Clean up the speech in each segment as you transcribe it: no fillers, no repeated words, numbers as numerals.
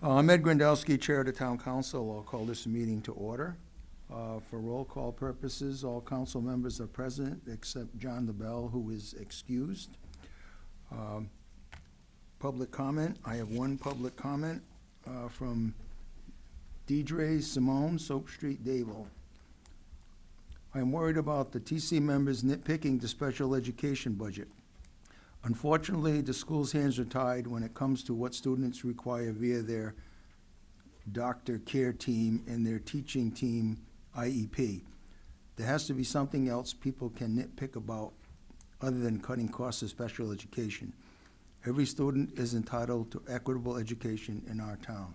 I'm Ed Grandelsky, Chair of the Town Council. I'll call this meeting to order. For roll call purposes, all council members are present except John LaBelle, who is excused. Public comment. I have one public comment from Deidre Simone, Soap Street, Dayville. I'm worried about the TC members nitpicking the special education budget. Unfortunately, the school's hands are tied when it comes to what students require via their doctor care team and their teaching team IEP. There has to be something else people can nitpick about other than cutting costs of special education. Every student is entitled to equitable education in our town.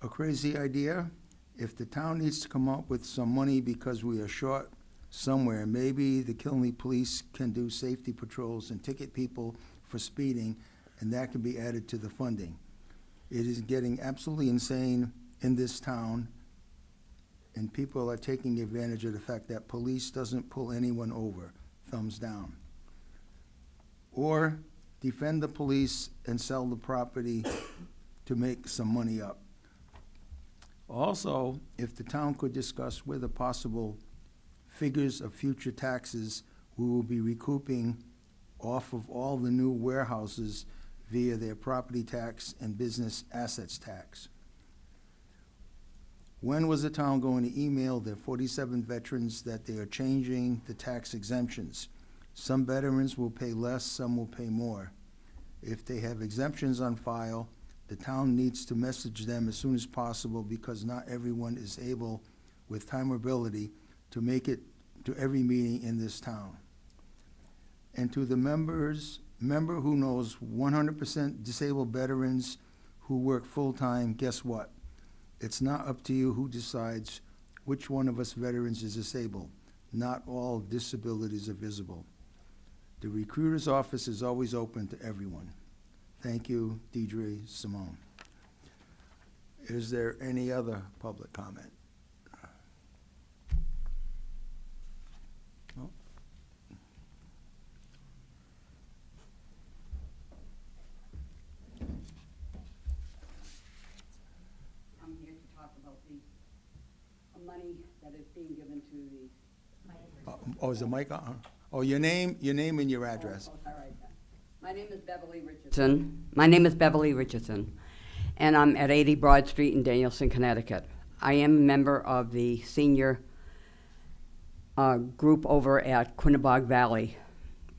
A crazy idea? If the town needs to come up with some money because we are short somewhere, maybe the Killenly Police can do safety patrols and ticket people for speeding, and that can be added to the funding. It is getting absolutely insane in this town, and people are taking advantage of the fact that police doesn't pull anyone over. Thumbs down. Or defend the police and sell the property to make some money up. Also, if the town could discuss whether possible figures of future taxes we will be recouping off of all the new warehouses via their property tax and business assets tax. When was the town going to email their 47 veterans that they are changing the tax exemptions? Some veterans will pay less, some will pay more. If they have exemptions on file, the town needs to message them as soon as possible because not everyone is able, with time or ability, to make it to every meeting in this town. And to the member who knows 100% disabled veterans who work full-time, guess what? It's not up to you who decides which one of us veterans is disabled. Not all disabilities are visible. The recruiter's office is always open to everyone. Thank you, Deidre Simone. Is there any other public comment? No? I'm here to talk about the money that is being given to the. Oh, is the mic on? Oh, your name and your address. Oh, all right. My name is Beverly Richardson, and I'm at 80 Broad Street in Danielson, Connecticut. I am a member of the senior group over at Quinnebog Valley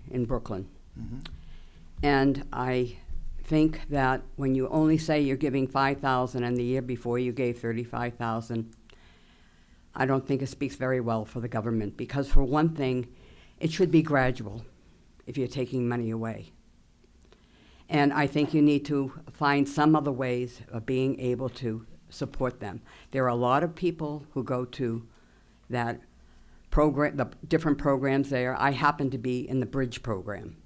in Brooklyn. Mm-hmm. And I think that when you only say you're giving $5,000 and the year before you gave $35,000, I don't think it speaks very well for the government, because for one thing, it should be gradual if you're taking money away. And I think you need to find some other ways of being able to support them. There are a lot of people who go to that program, the different programs there. I happen to be in the Bridge program.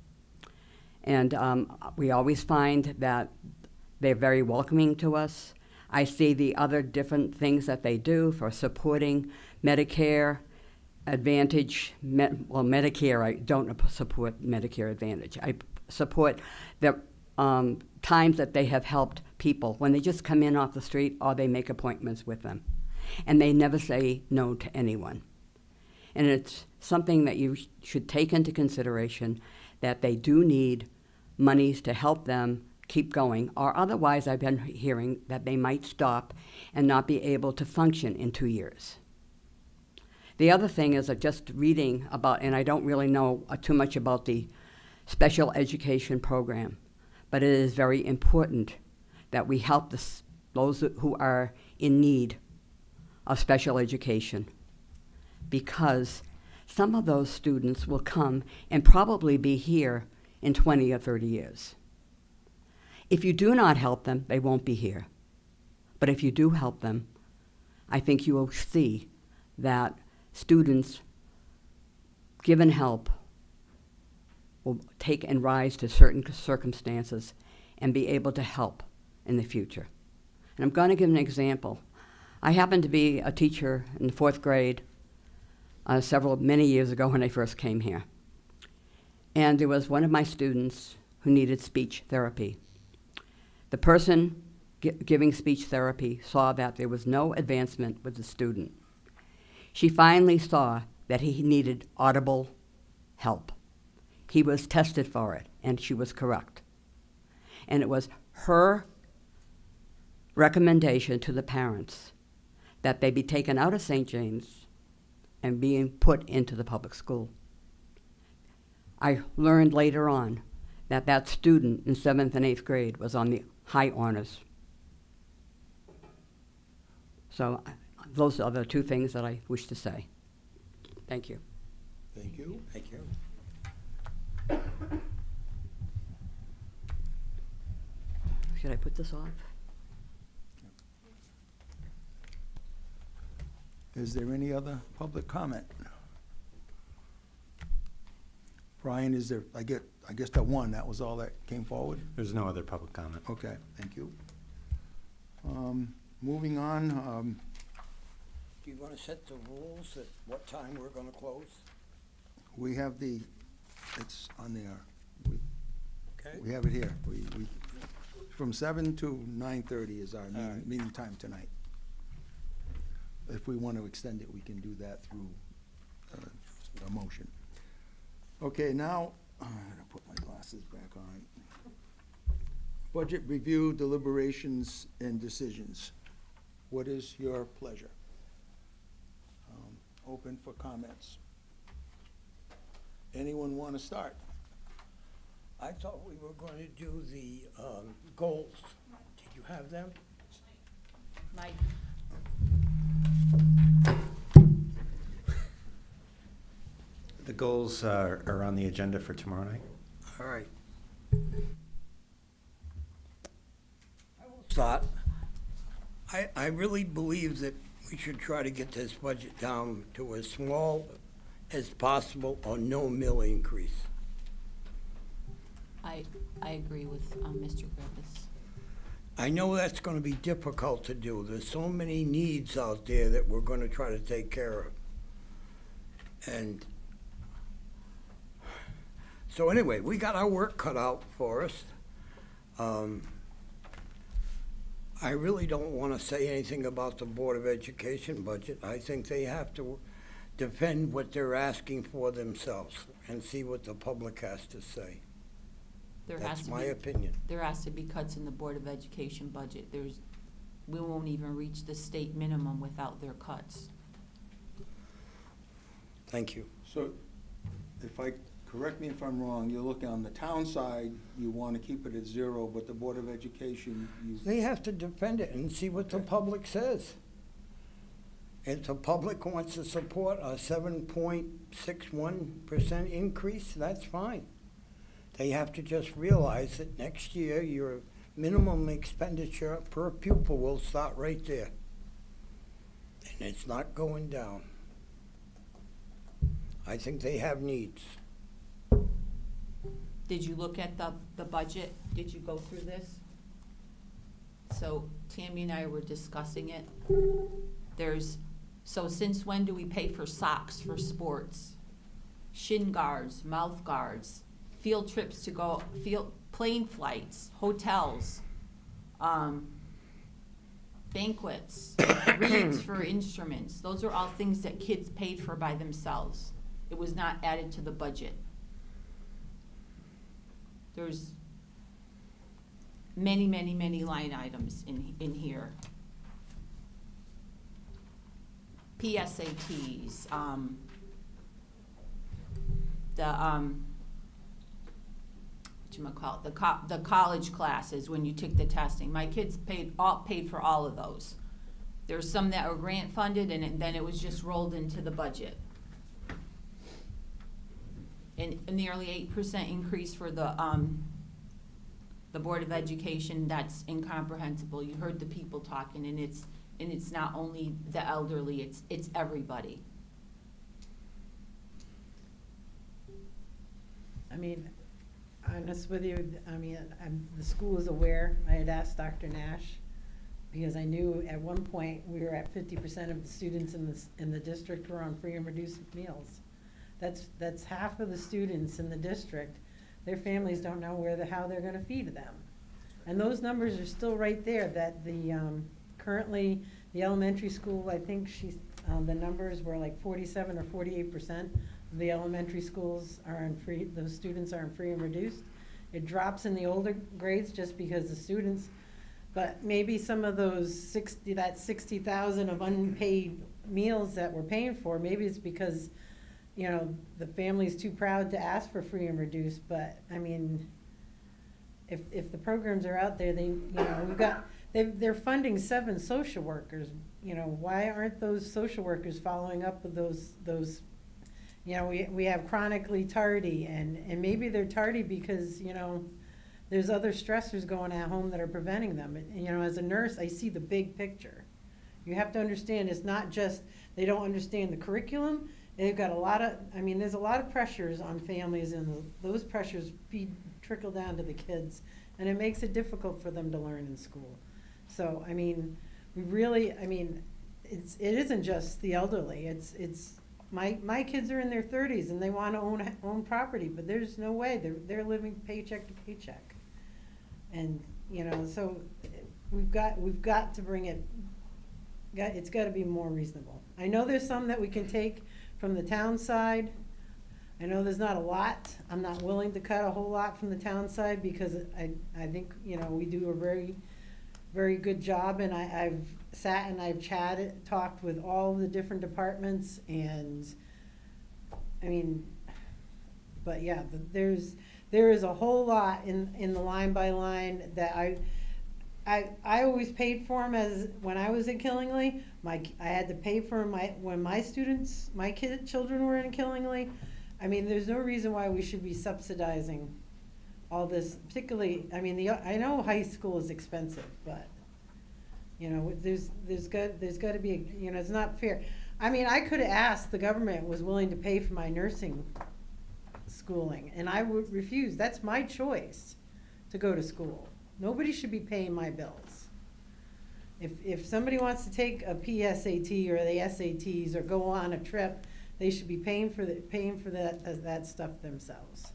And we always find that they're very welcoming to us. I see the other different things that they do for supporting Medicare Advantage, Medicare. I don't support Medicare Advantage. I support the times that they have helped people when they just come in off the street or they make appointments with them. And they never say no to anyone. And it's something that you should take into consideration, that they do need monies to help them keep going, or otherwise I've been hearing that they might stop and not be able to function in 2 years. The other thing is just reading about, and I don't really know too much about the special education program, but it is very important that we help those who are in need of special education, because some of those students will come and probably be here in 20 or 30 years. If you do not help them, they won't be here. But if you do help them, I think you will see that students, given help, will take and rise to certain circumstances and be able to help in the future. And I'm going to give an example. I happened to be a teacher in the 4th grade many years ago when I first came here. And there was one of my students who needed speech therapy. The person giving speech therapy saw that there was no advancement with the student. She finally saw that he needed audible help. He was tested for it, and she was correct. And it was her recommendation to the parents that they be taken out of St. James and being put into the public school. I learned later on that that student in 7th and 8th grade was on the high honors. So those are the two things that I wish to say. Thank you. Thank you. Thank you. Should I put this off? Is there any other public comment? Brian, is there, I guess that one, that was all that came forward? There's no other public comment. Okay, thank you. Moving on, Do you want to set the rules at what time we're going to close? we have it's on there. Okay. We have it here. From 7 to 9:30 is our All right. meeting time tonight. If we want to extend it, we can do that through a motion. Okay, now, I'm gonna put my glasses back on. Budget review, deliberations, and decisions. What is your pleasure? Open for comments. Anyone want to start? I thought we were going to do the goals. Did you have them? Mike, The goals are on the agenda for tomorrow night. All right. I will start. I really believe that we should try to get this budget down to as small as possible or no mill increase. I agree with Mr. Griffiths. I know that's going to be difficult to do. There's so many needs out there that we're going to try to take care of. And so anyway, we got our work cut out for us. I really don't want to say anything about the Board of Education budget. I think they have to defend what they're asking for themselves and see what the public has to say. There has That's to my be, opinion. there has to be cuts in the Board of Education budget. We won't even reach the state minimum without their cuts. Thank you. So, correct me if I'm wrong, you're looking on the town side, you want to keep it at 0, but the Board of Education, They have to defend it and see what the public says. If the public wants to support a 7.61% increase, that's fine. They have to just realize that next year, your minimum expenditure per pupil will start right there. And it's not going down. I think they have needs. Did you look at the budget? Did you go through this? So Tammy and I were discussing it. So since when do we pay for socks for sports? Shin guards, mouth guards, field trips to go, plane flights, hotels, banquets, reeds for instruments. Those are all things that kids paid for by themselves. It was not added to the budget. There's many, many, many line items in here. PSATs, the college classes when you took the testing. My kids paid for all of those. There's some that were grant funded and then it was just rolled into the budget. And a nearly 8% increase for the Board of Education, that's incomprehensible. You heard the people talking, and it's not only the elderly, it's everybody. I mean, honest with you, the school is aware. I had asked Dr. Nash, because I knew at one point we were at 50% of the students in the district were on free and reduced meals. That's half of the students in the district. Their families don't know how they're gonna feed them. And those numbers are still right there, that currently, the elementary school, I think the numbers were like 47 or 48% of the elementary schools are in free, those students are in free and reduced. It drops in the older grades just because the students, but maybe some of those 60,000 of unpaid meals that we're paying for, maybe it's because, the family's too proud to ask for free and reduced, but, I mean, if the programs are out there, they're funding 7 social workers, why aren't those social workers following up with those, we have chronically tardy, and maybe they're tardy because, there's other stressors going at home that are preventing them. And, as a nurse, I see the big picture. You have to understand, it's not just, they don't understand the curriculum, they've got there's a lot of pressures on families, and those pressures trickle down to the kids, and it makes it difficult for them to learn in school. So, it isn't just the elderly, it's my kids are in their 30s and they want to own property, but there's no way, they're living paycheck to paycheck. And, so we've got to bring it's got to be more reasonable. I know there's some that we can take from the town side. I know there's not a lot. I'm not willing to cut a whole lot from the town side because I think, we do a very, very good job, and I've sat and I've talked with all the different departments, and but yeah, there is a whole lot in the line by line that I always paid for them when I was in Killingly. I had to pay for when my children were in Killingly. There's no reason why we should be subsidizing all this, particularly, I know high school is expensive, but, there's got to be, it's not fair. I could have asked, the government was willing to pay for my nursing schooling, and I would refuse. That's my choice to go to school. Nobody should be paying my bills. If somebody wants to take a PSAT or the SATs or go on a trip, they should be paying for that stuff themselves.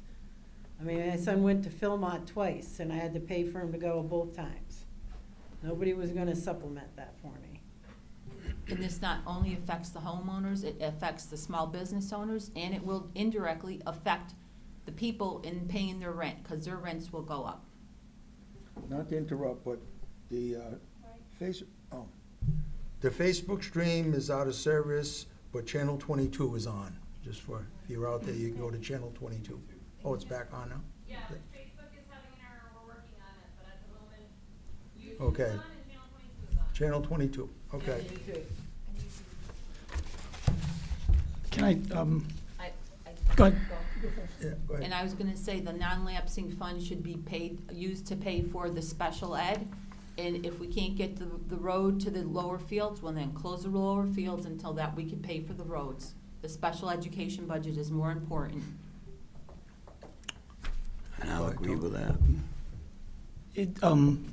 My son went to Philmont twice, and I had to pay for him to go both times. Nobody was going to supplement that for me. And this not only affects the homeowners, it affects the small business owners, and it will indirectly affect the people in paying their rent, because their rents will go up. Not to interrupt, but the Facebook stream is out of service, but Channel 22 is on. Just for, if you're out there, you can go to Channel 22. Oh, it's back on now? Yeah, Facebook is having an error, we're working on it, but at the moment, YouTube Okay. is on and Channel 22 is on. Channel 22, okay. Can I, I- go ahead. Yeah, go And ahead. I was gonna say, the non-lapsing fund should be used to pay for the special ed. And if we can't get the road to the lower fields, well then close the lower fields until that we can pay for the roads. The special education budget is more important. And I'll agree with that.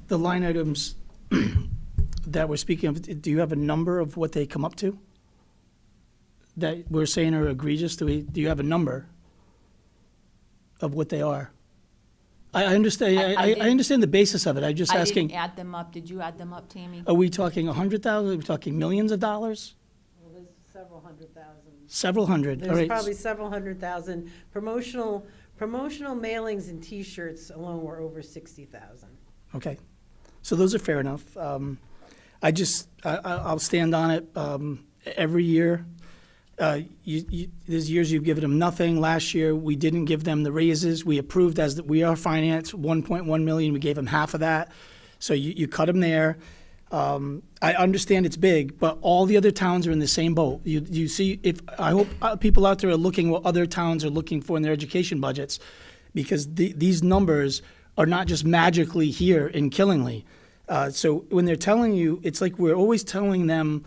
The line items that we're speaking of, do you have a number of what they come up to? That we're saying are egregious? Do you have a number of what they are? I understand, I I didn't- understand the basis of it. I'm just I asking, didn't add them up. Did you add them up, Tammy? are we talking 100,000? Are we talking millions of dollars? Well, there's several hundred thousand. Several hundred, all There's right. probably several 100,000. Promotional mailings and T-shirts alone were over 60,000. Okay, so those are fair enough. I'll stand on it every year. There's years you've given them nothing. Last year, we didn't give them the raises. We approved we are financed 1.1 million. We gave them half of that. So you cut them there. I understand it's big, but all the other towns are in the same boat. You see, I hope people out there are looking what other towns are looking for in their education budgets, because these numbers are not just magically here in Killingly. So when they're telling you, it's like we're always telling them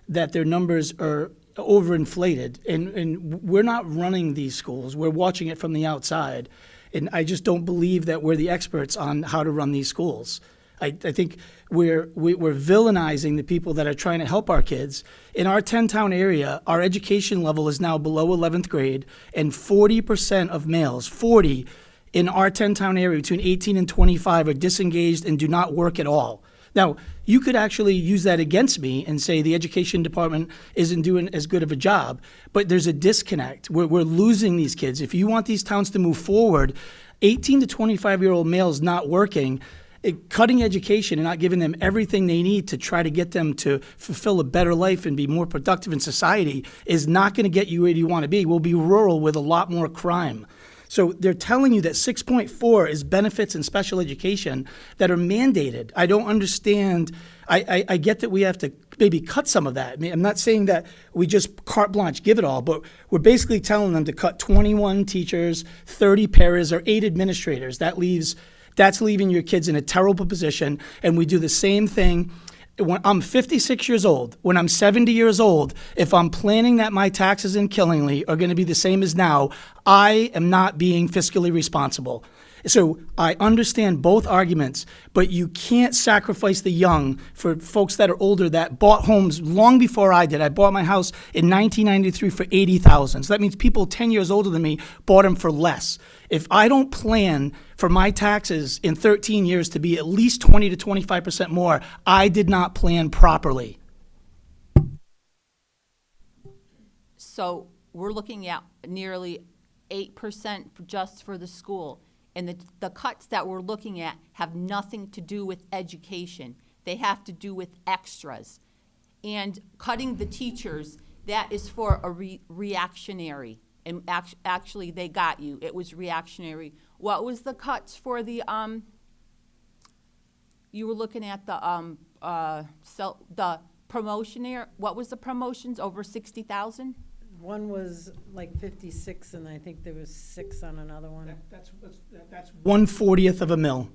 that their numbers are overinflated, and we're not running these schools. We're watching it from the outside, and I just don't believe that we're the experts on how to run these schools. I think we're villainizing the people that are trying to help our kids. In our 10-town area, our education level is now below 11th grade, and 40% of males, 40, in our 10-town area between 18 and 25 are disengaged and do not work at all. Now, you could actually use that against me and say the education department isn't doing as good of a job, but there's a disconnect. We're losing these kids. If you want these towns to move forward, 18 to 25-year-old males not working, cutting education and not giving them everything they need to try to get them to fulfill a better life and be more productive in society is not going to get you where you want to be. We'll be rural with a lot more crime. So they're telling you that 6.4 is benefits in special education that are mandated. I don't understand. I get that we have to maybe cut some of that. I mean, I'm not saying that we just carte blanche give it all, but we're basically telling them to cut 21 teachers, 30 paras, or 8 administrators. That's leaving your kids in a terrible position. And we do the same thing. When I'm 56 years old, when I'm 70 years old, if I'm planning that my taxes in Killingly are going to be the same as now, I am not being fiscally responsible. So I understand both arguments, but you can't sacrifice the young for folks that are older that bought homes long before I did. I bought my house in 1993 for $80,000. So that means people 10 years older than me bought them for less. If I don't plan for my taxes in 13 years to be at least 20 to 25% more, I did not plan properly. So we're looking at nearly 8% just for the school. And the cuts that we're looking at have nothing to do with education. They have to do with extras. And cutting the teachers, that is for a reactionary. And actually, they got you. It was reactionary. What was the cuts for the, you were looking at the promotionary, what was the promotions, over 60,000? One was like 56, and I think there was 6 on another one. That's 1/40th of a mil,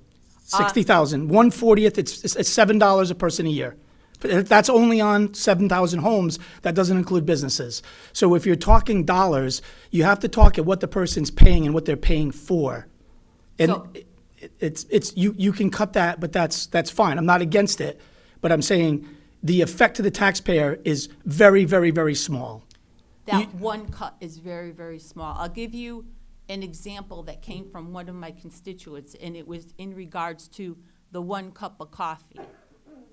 60,000. 1/40th, it's $7 a person a year. But that's only on 7,000 homes. That doesn't include businesses. So if you're talking dollars, you have to talk at what the person's paying and what they're paying for. And So- you can cut that, but that's fine. I'm not against it, but I'm saying the effect to the taxpayer is very, very, very small. That one cut is very, very small. I'll give you an example that came from one of my constituents, and it was in regards to the 1 cup of coffee.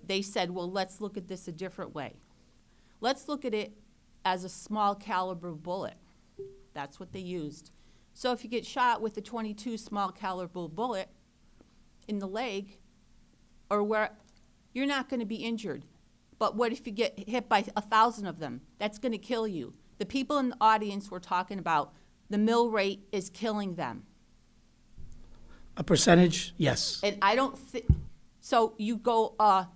They said, well, let's look at this a different way. Let's look at it as a small caliber bullet. That's what they used. So if you get shot with a .22 small caliber bullet in the leg, or where, you're not going to be injured. But what if you get hit by 1,000 of them? That's going to kill you. The people in the audience were talking about the mill rate is killing them. A percentage, yes. And I don't think, so you go a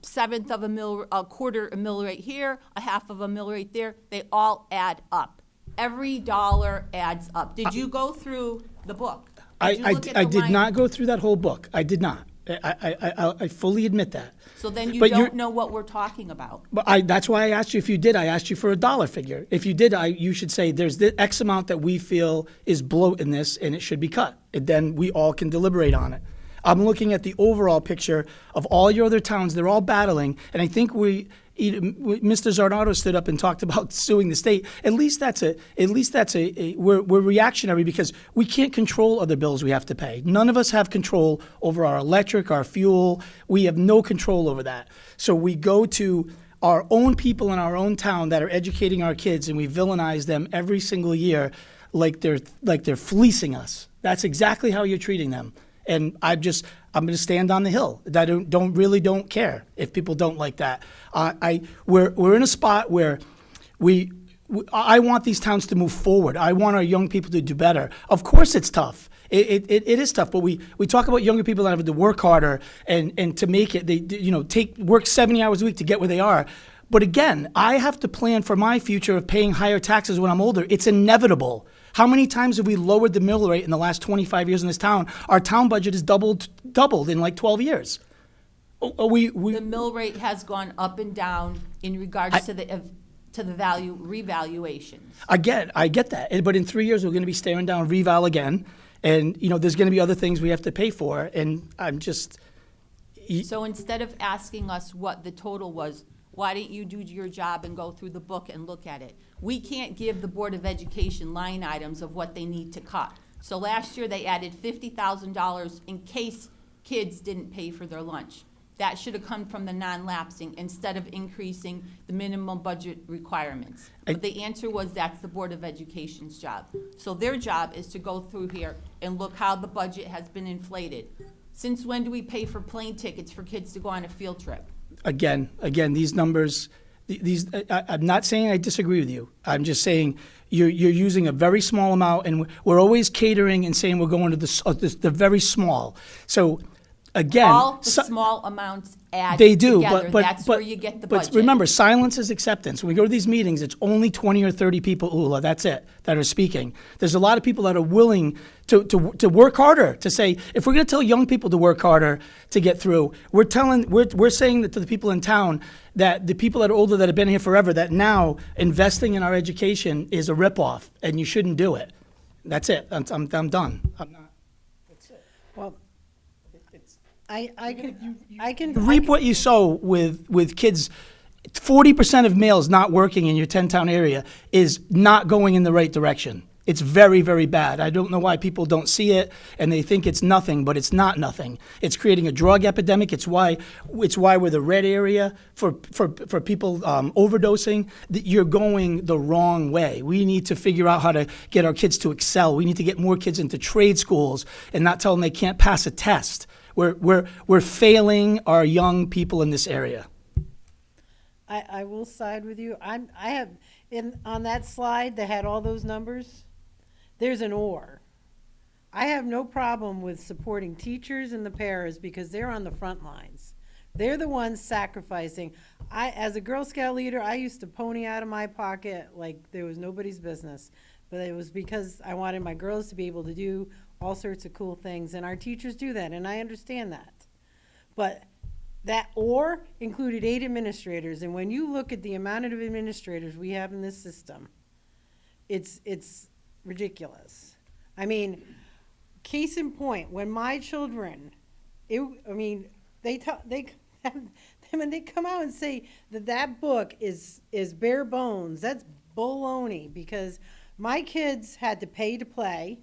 seventh of a mil, a quarter a mill rate here, a half of a mill rate there, they all add up. Every dollar adds up. Did you go through the book? Did you look at I the did line? not go through that whole book. I did not. I fully admit that. So then you But you're- don't know what we're talking about. But that's why I asked you if you did. I asked you for a dollar figure. If you did, you should say there's the X amount that we feel is bloat in this and it should be cut. And then we all can deliberate on it. I'm looking at the overall picture of all your other towns. They're all battling. And I think Mr. Zarnato stood up and talked about suing the state. At least we're reactionary because we can't control other bills we have to pay. None of us have control over our electric, our fuel. We have no control over that. So we go to our own people in our own town that are educating our kids and we villainize them every single year like they're fleecing us. That's exactly how you're treating them. And I'm going to stand on the hill. I don't care if people don't like that. We're in a spot where I want these towns to move forward. I want our young people to do better. Of course it's tough. It is tough, but we talk about younger people that have to work harder and to make it, work 70 hours a week to get where they are. But again, I have to plan for my future of paying higher taxes when I'm older. It's inevitable. How many times have we lowered the mill rate in the last 25 years in this town? Our town budget has doubled in like 12 years. The mill rate has gone up and down in regards to the value revaluations. Again, I get that. But in 3 years, we're going to be staring down reval again. And, there's going to be other things we have to pay for. And I'm just... So instead of asking us what the total was, why didn't you do your job and go through the book and look at it? We can't give the Board of Education line items of what they need to cut. So last year, they added $50,000 in case kids didn't pay for their lunch. That should have come from the non-lapsing instead of increasing the minimum budget requirements. But the answer was that's the Board of Education's job. So their job is to go through here and look how the budget has been inflated. Since when do we pay for plane tickets for kids to go on a field trip? Again, these numbers, I'm not saying I disagree with you. I'm just saying you're using a very small amount, and we're always catering and saying we're going to the very small. So, again. All the small amounts add They do, together. but That's where you get the budget. But remember, silence is acceptance. When we go to these meetings, it's only 20 or 30 people, Ula, that's it, that are speaking. There's a lot of people that are willing to work harder, to say, if we're going to tell young people to work harder to get through, we're saying that to the people in town, that the people that are older, that have been here forever, that now investing in our education is a ripoff, and you shouldn't do it. That's it. I'm done. I'm not. Well, I can. Reap what you sow with kids. 40% of males not working in your 10-town area is not going in the right direction. It's very, very bad. I don't know why people don't see it and they think it's nothing, but it's not nothing. It's creating a drug epidemic. It's why we're the red area for people overdosing. You're going the wrong way. We need to figure out how to get our kids to excel. We need to get more kids into trade schools and not tell them they can't pass a test. We're failing our young people in this area. I will side with you. I have, on that slide that had all those numbers, there's an or. I have no problem with supporting teachers and the paras because they're on the front lines. They're the ones sacrificing. As a Girl Scout leader, I used to pony out of my pocket like there was nobody's business. But it was because I wanted my girls to be able to do all sorts of cool things, and our teachers do that, and I understand that. But that or included 8 administrators, and when you look at the amount of administrators we have in this system, it's ridiculous. I mean, case in point, when my children, they come out and say that book is bare bones. That's baloney, because my kids had to pay to play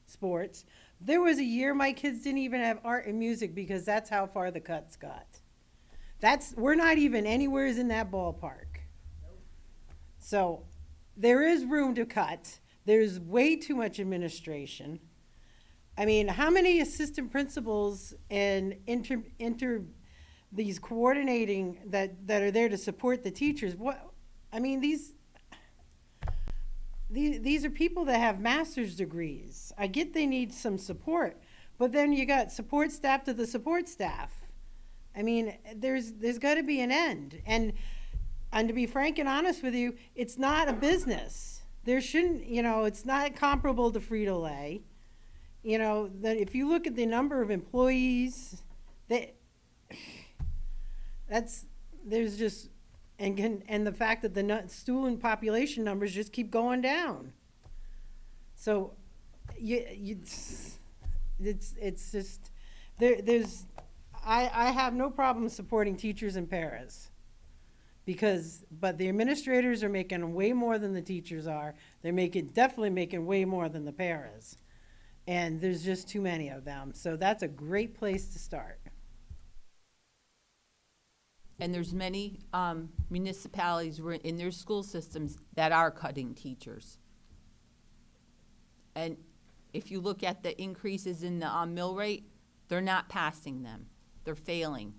sports. There was a year my kids didn't even have art and music because that's how far the cuts got. We're not even anywhere in that ballpark. So there is room to cut. There's way too much administration. I mean, how many assistant principals and these coordinating that are there to support the teachers? These are people that have master's degrees. I get they need some support, but then you got support staff to the support staff. I mean, there's got to be an end. And to be frank and honest with you, it's not a business. There shouldn't, it's not comparable to Frito-Lay. That if you look at the number of employees, there's just. And the fact that the student population numbers just keep going down. So, it's just I have no problem supporting teachers and paras, but the administrators are making way more than the teachers are. They're definitely making way more than the paras, and there's just too many of them. So that's a great place to start. And there's many municipalities in their school systems that are cutting teachers. And if you look at the increases in the mill rate, they're not passing them. They're failing.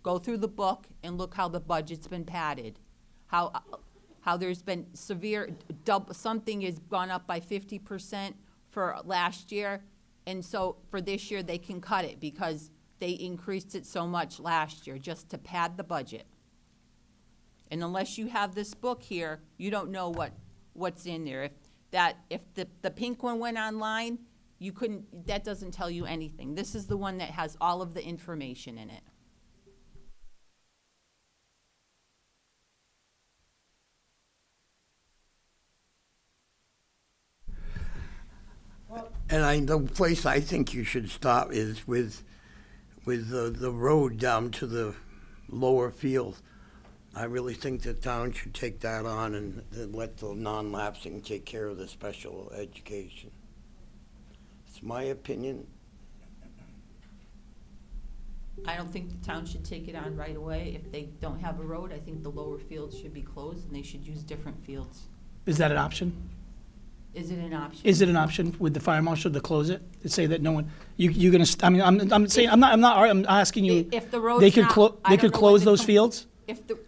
Go through the book and look how the budget's been padded, how there's been severe something has gone up by 50% for last year, and so for this year they can cut it because they increased it so much last year just to pad the budget. And unless you have this book here, you don't know what's in there. If the pink one went online, that doesn't tell you anything. This is the one that has all of the information in it. And the place I think you should stop is with the road down to the lower field. I really think the town should take that on and let the non-lapsing take care of the special education. It's my opinion. I don't think the town should take it on right away. If they don't have a road, I think the lower fields should be closed and they should use different fields. Is that an option? Is it an option? Is it an option with the fire marshal to close it? To say that no one, you're gonna, I mean, I'm saying, I'm asking you, If the road's they could not- I they don't could know when close the those com- fields?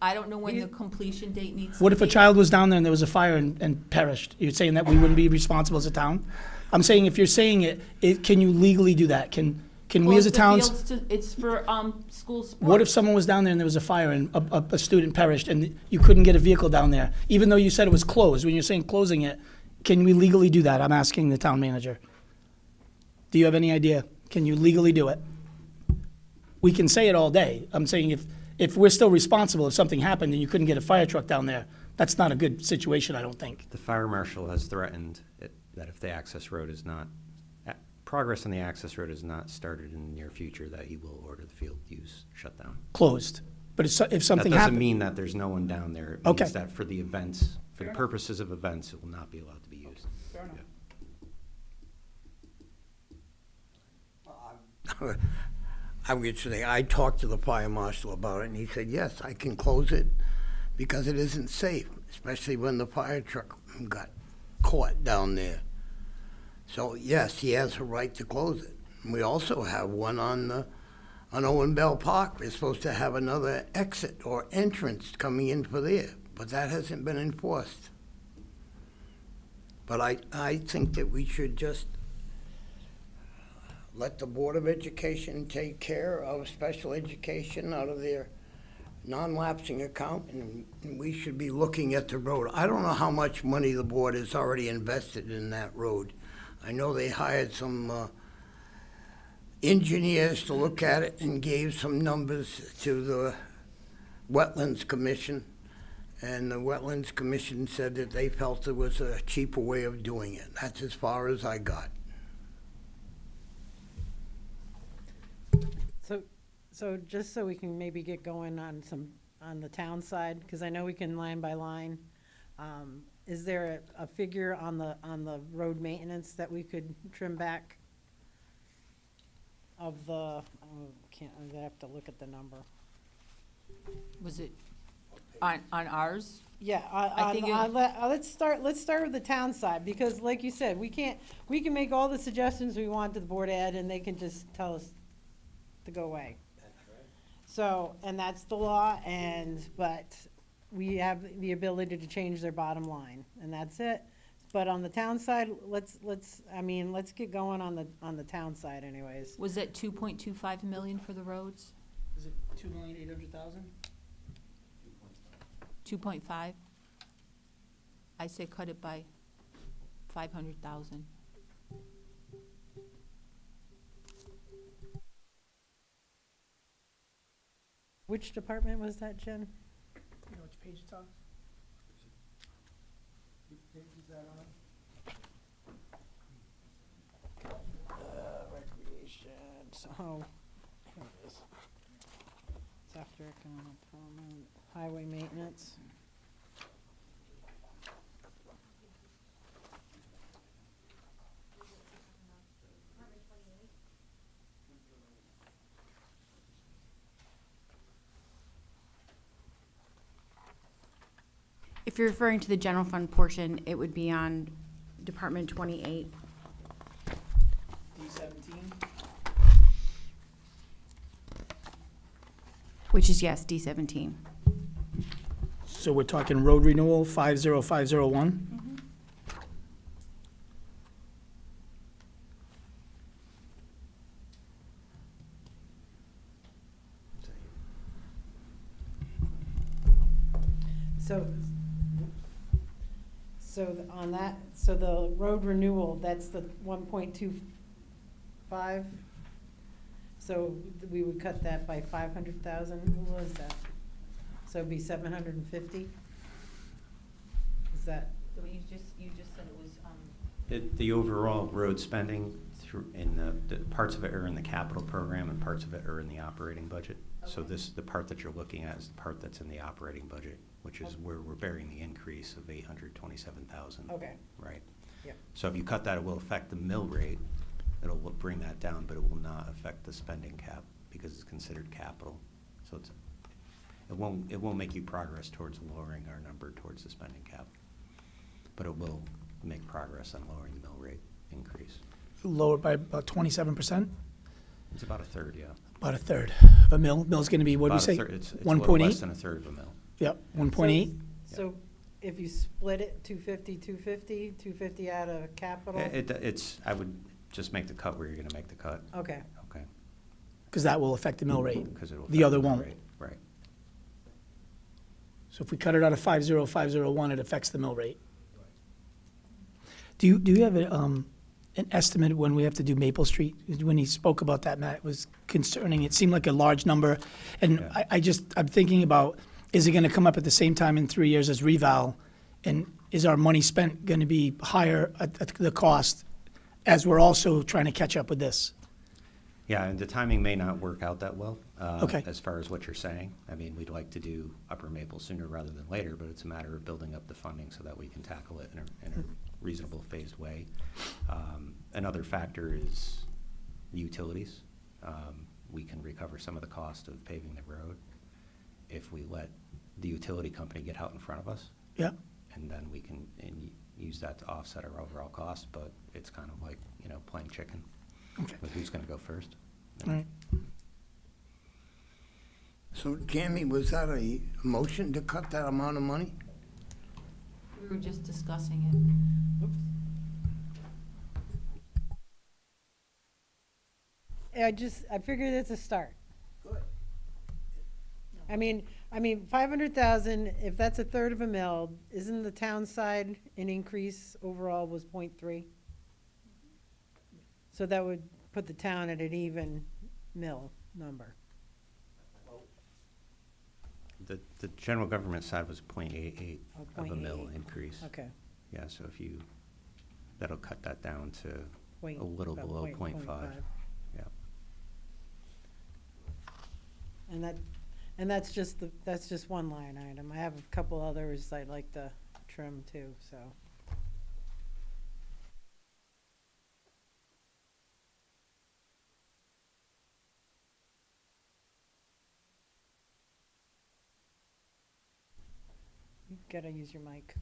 I don't know when the completion date needs to be. What if a child was down there and there was a fire and perished? You're saying that we wouldn't be responsible as a town? I'm saying if you're saying it, can you legally do that? Can we as a town? Close the fields to- It's for, school sports. What if someone was down there and there was a fire and a student perished and you couldn't get a vehicle down there? Even though you said it was closed, when you're saying closing it, can we legally do that? I'm asking the town manager. Do you have any idea? Can you legally do it? We can say it all day. I'm saying if we're still responsible, if something happened and you couldn't get a fire truck down there, that's not a good situation, I don't think. The fire marshal has threatened that if the access road is not, progress on the access road is not started in the near future, that he will order the field use shut down. Closed. But if That something doesn't happened, mean that there's no one down there. It Okay. means that for the events, for the purposes of events, it will not be allowed to be used. I would say, I talked to the fire marshal about it, and he said, yes, I can close it because it isn't safe, especially when the fire truck got caught down there. So, yes, he has a right to close it. And we also have one on Owen Bell Park. We're supposed to have another exit or entrance coming in for there, but that hasn't been enforced. But I think that we should just let the Board of Education take care of special education out of their non-lapsing account, and we should be looking at the road. I don't know how much money the board has already invested in that road. I know they hired some engineers to look at it and gave some numbers to the Wetlands Commission, and the Wetlands Commission said that they felt there was a cheaper way of doing it. That's as far as I got. So just so we can maybe get going on the town side, because I know we can line by line, is there a figure on the road maintenance that we could trim back of the, I have to look at the number. Was it on ours? Yeah, I think let's start with the town side, because like you said, we can make all the suggestions we want to the Board of Ed, and they can just tell us to go away. So, and that's the law, but we have the ability to change their bottom line, and that's it. But on the town side, let's get going on the town side anyways. Was it 2.25 million for the roads? is it 2,800,000? 2.5? I say cut it by 500,000. Which department was that, Jen? You know which page it's on? Recreation, oh, here it is. It's after economic development, highway maintenance. If you're referring to the general fund portion, it would be on Department 28. D17? Which is, yes, D17. So we're talking road renewal, 50501? On that, so the road renewal, that's the 1.25. So we would cut that by 500,000, what was that? So it'd be 750? Is that, You just said it was, The overall road spending the parts of it are in the capital program and parts of it are in the operating budget. So the part that you're looking at is the part that's in the operating budget, which is where we're bearing the increase of 827,000. okay, Right? yeah. So if you cut that, it will affect the mill rate It'll bring that down, but it will not affect the spending cap because it's considered capital. So it won't make you progress towards lowering our number towards the spending cap. But it will make progress on lowering the mill rate increase. Lowered by about 27%, It's about a third, yeah. about a third of a mill. Mill's going to be, what do we About a say? third. It's a little less 1.8? than a third of a mill. Yep, 1.8. So if you split it, 250 out of capital? I would just make the cut where you're gonna make the cut, Okay, okay? Because that will affect the mill rate. Because it'll. The other affect won't. rate, Right. So if we cut it out of 50501, it affects the mill rate. Do you have an estimate when we have to do Maple Street? When he spoke about that, Matt, it was concerning. It seemed like a large number. And Yeah. I'm thinking about, is it going to come up at the same time in 3 years as reval? And is our money spent going to be higher at the cost as we're also trying to catch up with this? Yeah, and the timing may not work out that well. Okay. As far as what you're saying. I mean, we'd like to do Upper Maple sooner rather than later, but it's a matter of building up the funding so that we can tackle it in a reasonable phased way. Another factor is utilities. We can recover some of the cost of paving the road if we let the utility company get out in front of us. Yeah, And then we can use that to offset our overall cost, but it's kind of like, playing chicken okay, with who's gonna go first. all right. so Tammy, was that a motion to cut that amount of money? We were just discussing I figured it's a start. I mean, 500,000, if that's a third of a mill, isn't the town side an increase overall was 0.3? So that would put the town at an even mill number. The general government side was 0.88 Oh, of a mill 0.88. increase. Okay. Yeah, so that'll cut that down to Point- a little about below point 0.5. Yeah. And that's just one line item. I have a couple others I'd like to trim too, so. You gotta use your mic.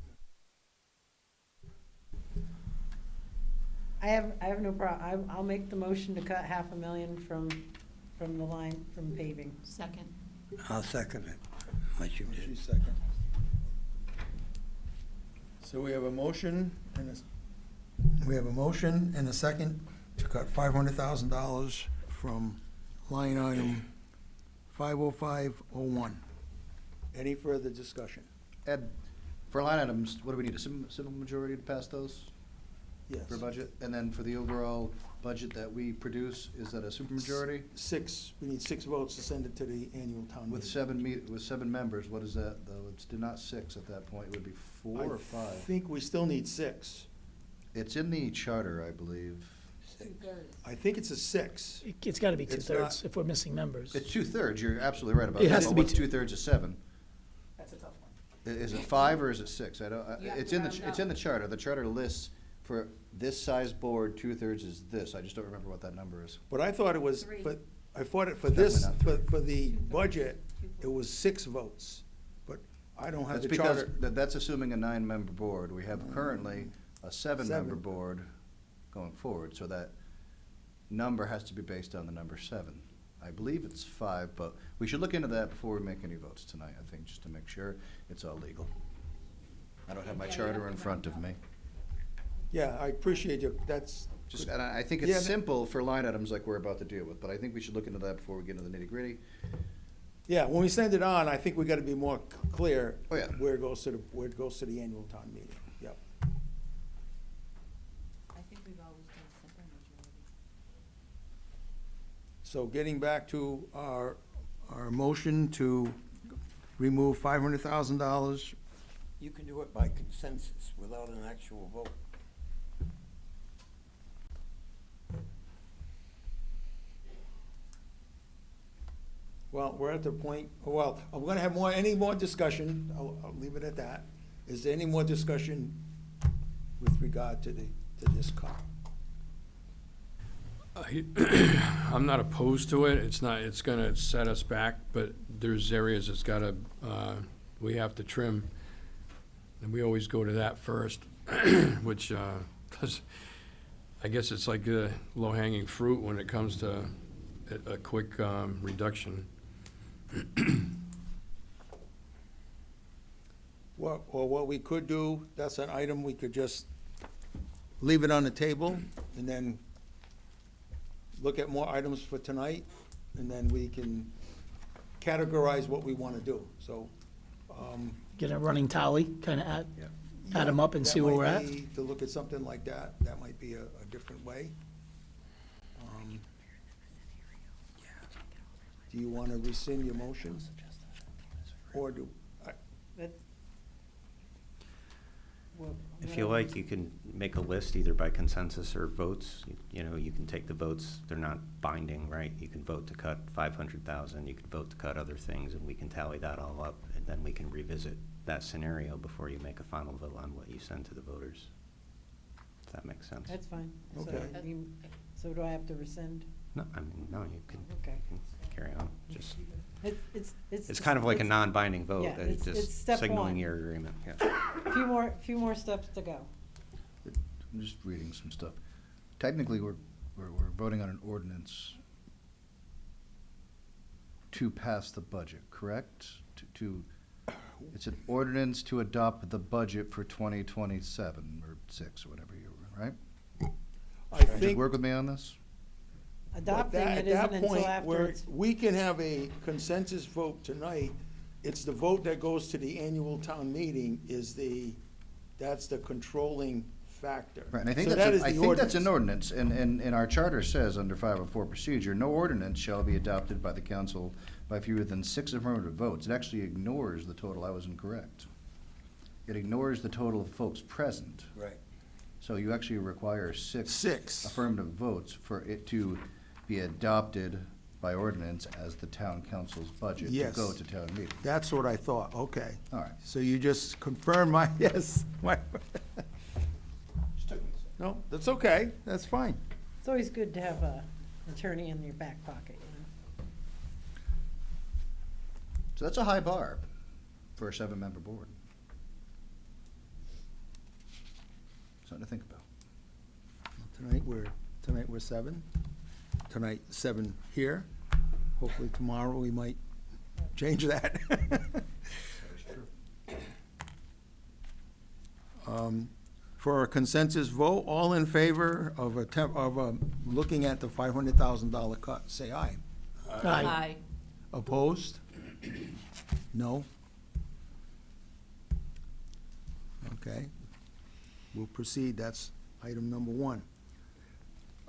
I have no problem. I'll make the motion to cut $500,000 from the line, from paving. it. Second. I'll second it, unless you did. Second. So we have a motion and a second to cut $500,000 from line item 50501. Any further discussion? Ed, for line items, what do we need, a simple majority to pass those Yes. for budget? And then for the overall budget that we produce, is that a supermajority? We need 6 votes to send it to the annual town meeting. With 7 members, what is that, though? It's not 6 at that point, it would be 4 or 5? I think we still need 6. It's in the charter, I believe. I think it's a 6. It's got to be It's two-thirds if we're missing members. It's 2/3, you're absolutely right about It that. has to But be what's two. 2/3 of 7? That's a tough one. Is it 5 or is it 6? I don't, You have it's to in round it's up. in the charter. The charter lists for this size board, 2/3 is this. I just don't remember what that number is. But I thought it was, Three. I thought it, for this, Definitely for the budget, it was 6 votes. But I don't have That's the because, charter. that's assuming a 9-member board. We have currently a 7-member Seven. board going forward, so that number has to be based on the number 7. I believe it's 5, but we should look into that before we make any votes tonight, I think, just to make sure it's all legal. I don't have my charter in front of me. Yeah, I appreciate you, that's, Just, and I think Yeah, it's that- simple for line items like we're about to deal with, but I think we should look into that before we get into the nitty-gritty. yeah, when we send it on, I think we gotta be more clear. Oh, yeah. Where it goes to the annual town meeting, yep. I think we've always done simple majority. So getting back to our motion to remove $500,000. You can do it by consensus without an actual vote. Well, we're at the point, well, I'm gonna have any more discussion, I'll leave it at that. Is there any more discussion with regard to this cut? I'm not opposed to it. It's gonna set us back, but there's areas it's gotta, we have to trim. And we always go to that first, which, 'cause I guess it's like low-hanging fruit when it comes to a quick reduction. Or what we could do, that's an item, we could just leave it on the table and then look at more items for tonight, and then we can categorize what we want to do, so. Get a running tally, kind of add yeah, them up and see where we're that at. might be- To look at something like that, that might be a different way. Do you want to rescind your motion? Or do, But- well, If you like, you can make a list either by consensus or votes. You know, you can take the votes, they're not binding, right? You can vote to cut 500,000, you can vote to cut other things, and we can tally that all up, and then we can revisit that scenario before you make a final vote on what you send to the voters. If that makes sense. That's fine. So, Okay. So do I have to rescind? No, I mean, no, you can Okay. carry on. Just, It's it's kind of like a it's non-binding vote, yeah, that it's it's just step signaling one. your agreement, yeah. Few more steps to go. I'm just reading some stuff. Technically, we're voting on an ordinance to pass the budget, correct? It's an ordinance to adopt the budget for 2027 or 6, or whatever you were, right? I Can you just think. work with me on this? Adopting At it that isn't until point, after where it's, we can have a consensus vote tonight, it's the vote that goes to the annual town meeting that's the controlling factor. Right, and I think So that's, that is I the think that's an ordinance, and our charter says under 504 procedure, no ordinance shall be adopted by the council by fewer than 6 affirmative votes. It actually ignores the total, I was incorrect. It ignores the total of folks present. Right. So you actually require 6 6. affirmative votes for it to be adopted by ordinance as the town council's budget to Yes. go to town meeting. That's what I thought, okay. All right. So you just confirmed my, yes, my, Just took me a second. no, that's okay, that's fine. it's always good to have a attorney in your back pocket, you know? So that's a high bar for a 7-member board. Something to think about. Tonight we're 7. Tonight, 7 here. Hopefully tomorrow we might change that. For a consensus vote, all in favor of looking at the $500,000 cut, say aye. Aye. Opposed? No? Okay. We'll proceed, that's item number 1.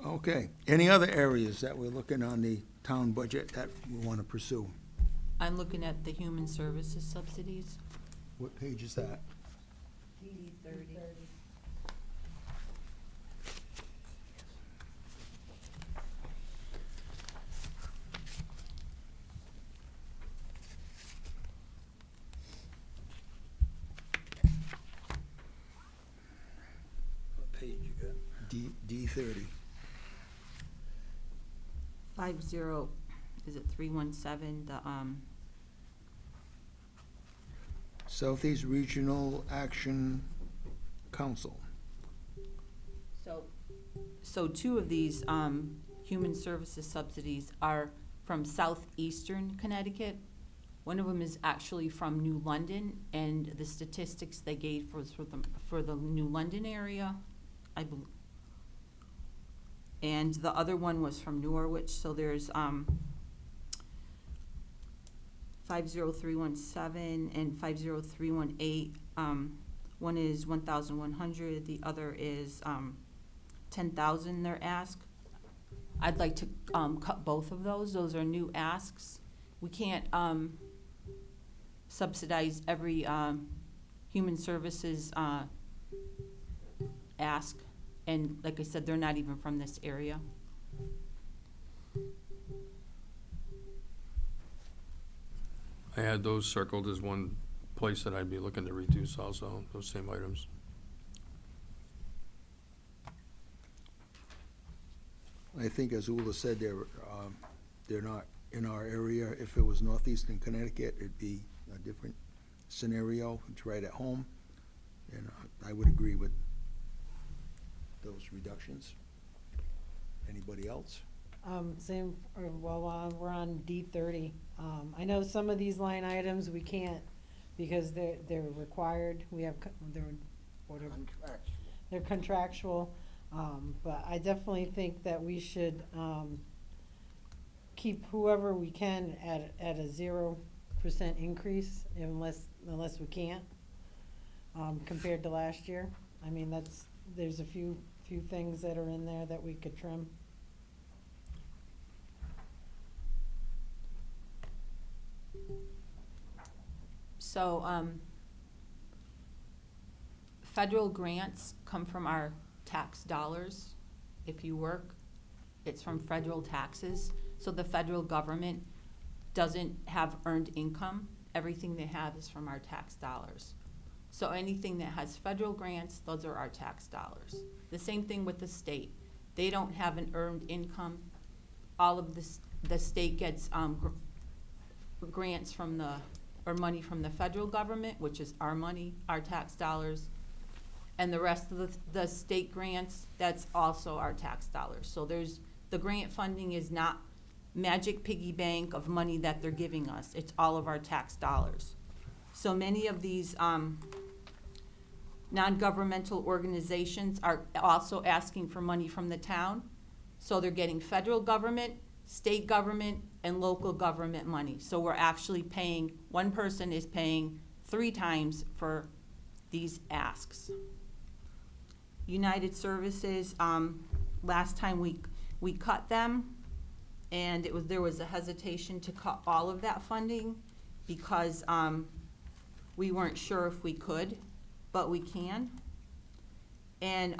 Okay, any other areas that we're looking on the town budget that we want to pursue? I'm looking at the human services subsidies. What page is that? DD 30. What page you got? D 30. 50, is it 317, the, Southeast Regional Action Council. So 2 of these, human services subsidies are from southeastern Connecticut. One of them is actually from New London, and the statistics they gave was for the New London area, I believe. And the other one was from Norwich, so there's, 50317 and 50318. One is 1,100, the other is 10,000 they're asked. I'd like to cut both of those. Those are new asks. We can't subsidize every human services ask. And like I said, they're not even from this area. I had those circled as one place that I'd be looking to reduce also, those same items. I think as Ula said, they're not in our area. If it was northeastern Connecticut, it'd be a different scenario. It's right at home. And I would agree with those reductions. Anybody else? Same, we're on D30. I know some of these line items we can't because they're required. We have, they're contractual. But I definitely think that we should, keep whoever we can at a 0% increase unless we can't, compared to last year. I mean, there's a few things that are in there that we could trim. So, federal grants come from our tax dollars. If you work, it's from federal taxes. So the federal government doesn't have earned income. Everything they have is from our tax dollars. So anything that has federal grants, those are our tax dollars. The same thing with the state. They don't have an earned income. All of the state gets grants from or money from the federal government, which is our money, our tax dollars. And the rest of the state grants, that's also our tax dollars. So the grant funding is not magic piggy bank of money that they're giving us. It's all of our tax dollars. So many of these non-governmental organizations are also asking for money from the town. So they're getting federal government, state government, and local government money. So we're actually paying, one person is paying 3 times for these asks. United Services, last time we cut them, and there was a hesitation to cut all of that funding because we weren't sure if we could, but we can. And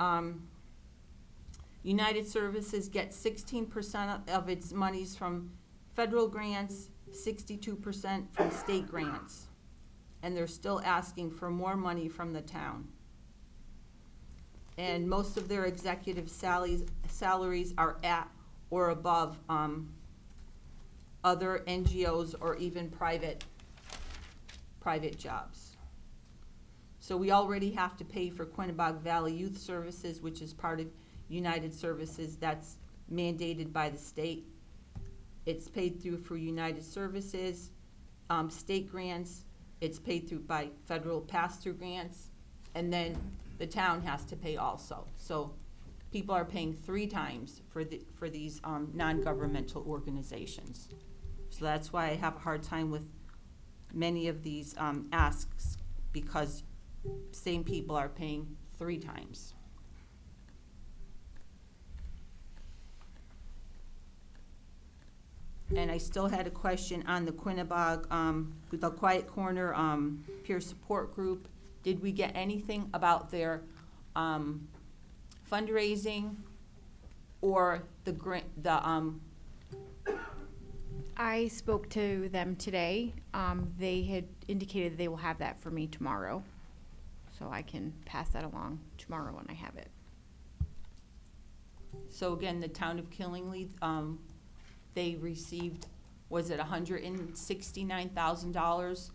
United Services gets 16% of its monies from federal grants, 62% from state grants. And they're still asking for more money from the town. And most of their executive salaries are at or above other NGOs or even private jobs. So we already have to pay for Quinebaug Valley Youth Services, which is part of United Services. That's mandated by the state. It's paid through for United Services, state grants. It's paid through by federal pass-through grants, and then the town has to pay also. So people are paying 3 times for these non-governmental organizations. So that's why I have a hard time with many of these asks, because same people are paying 3 times. And I still had a question on the Quinebaug, the Quiet Corner Peer Support Group. Did we get anything about their fundraising or the I spoke to them today. They had indicated they will have that for me tomorrow. So I can pass that along tomorrow when I have it. So again, the town of Killingly, they received, was it $169,000?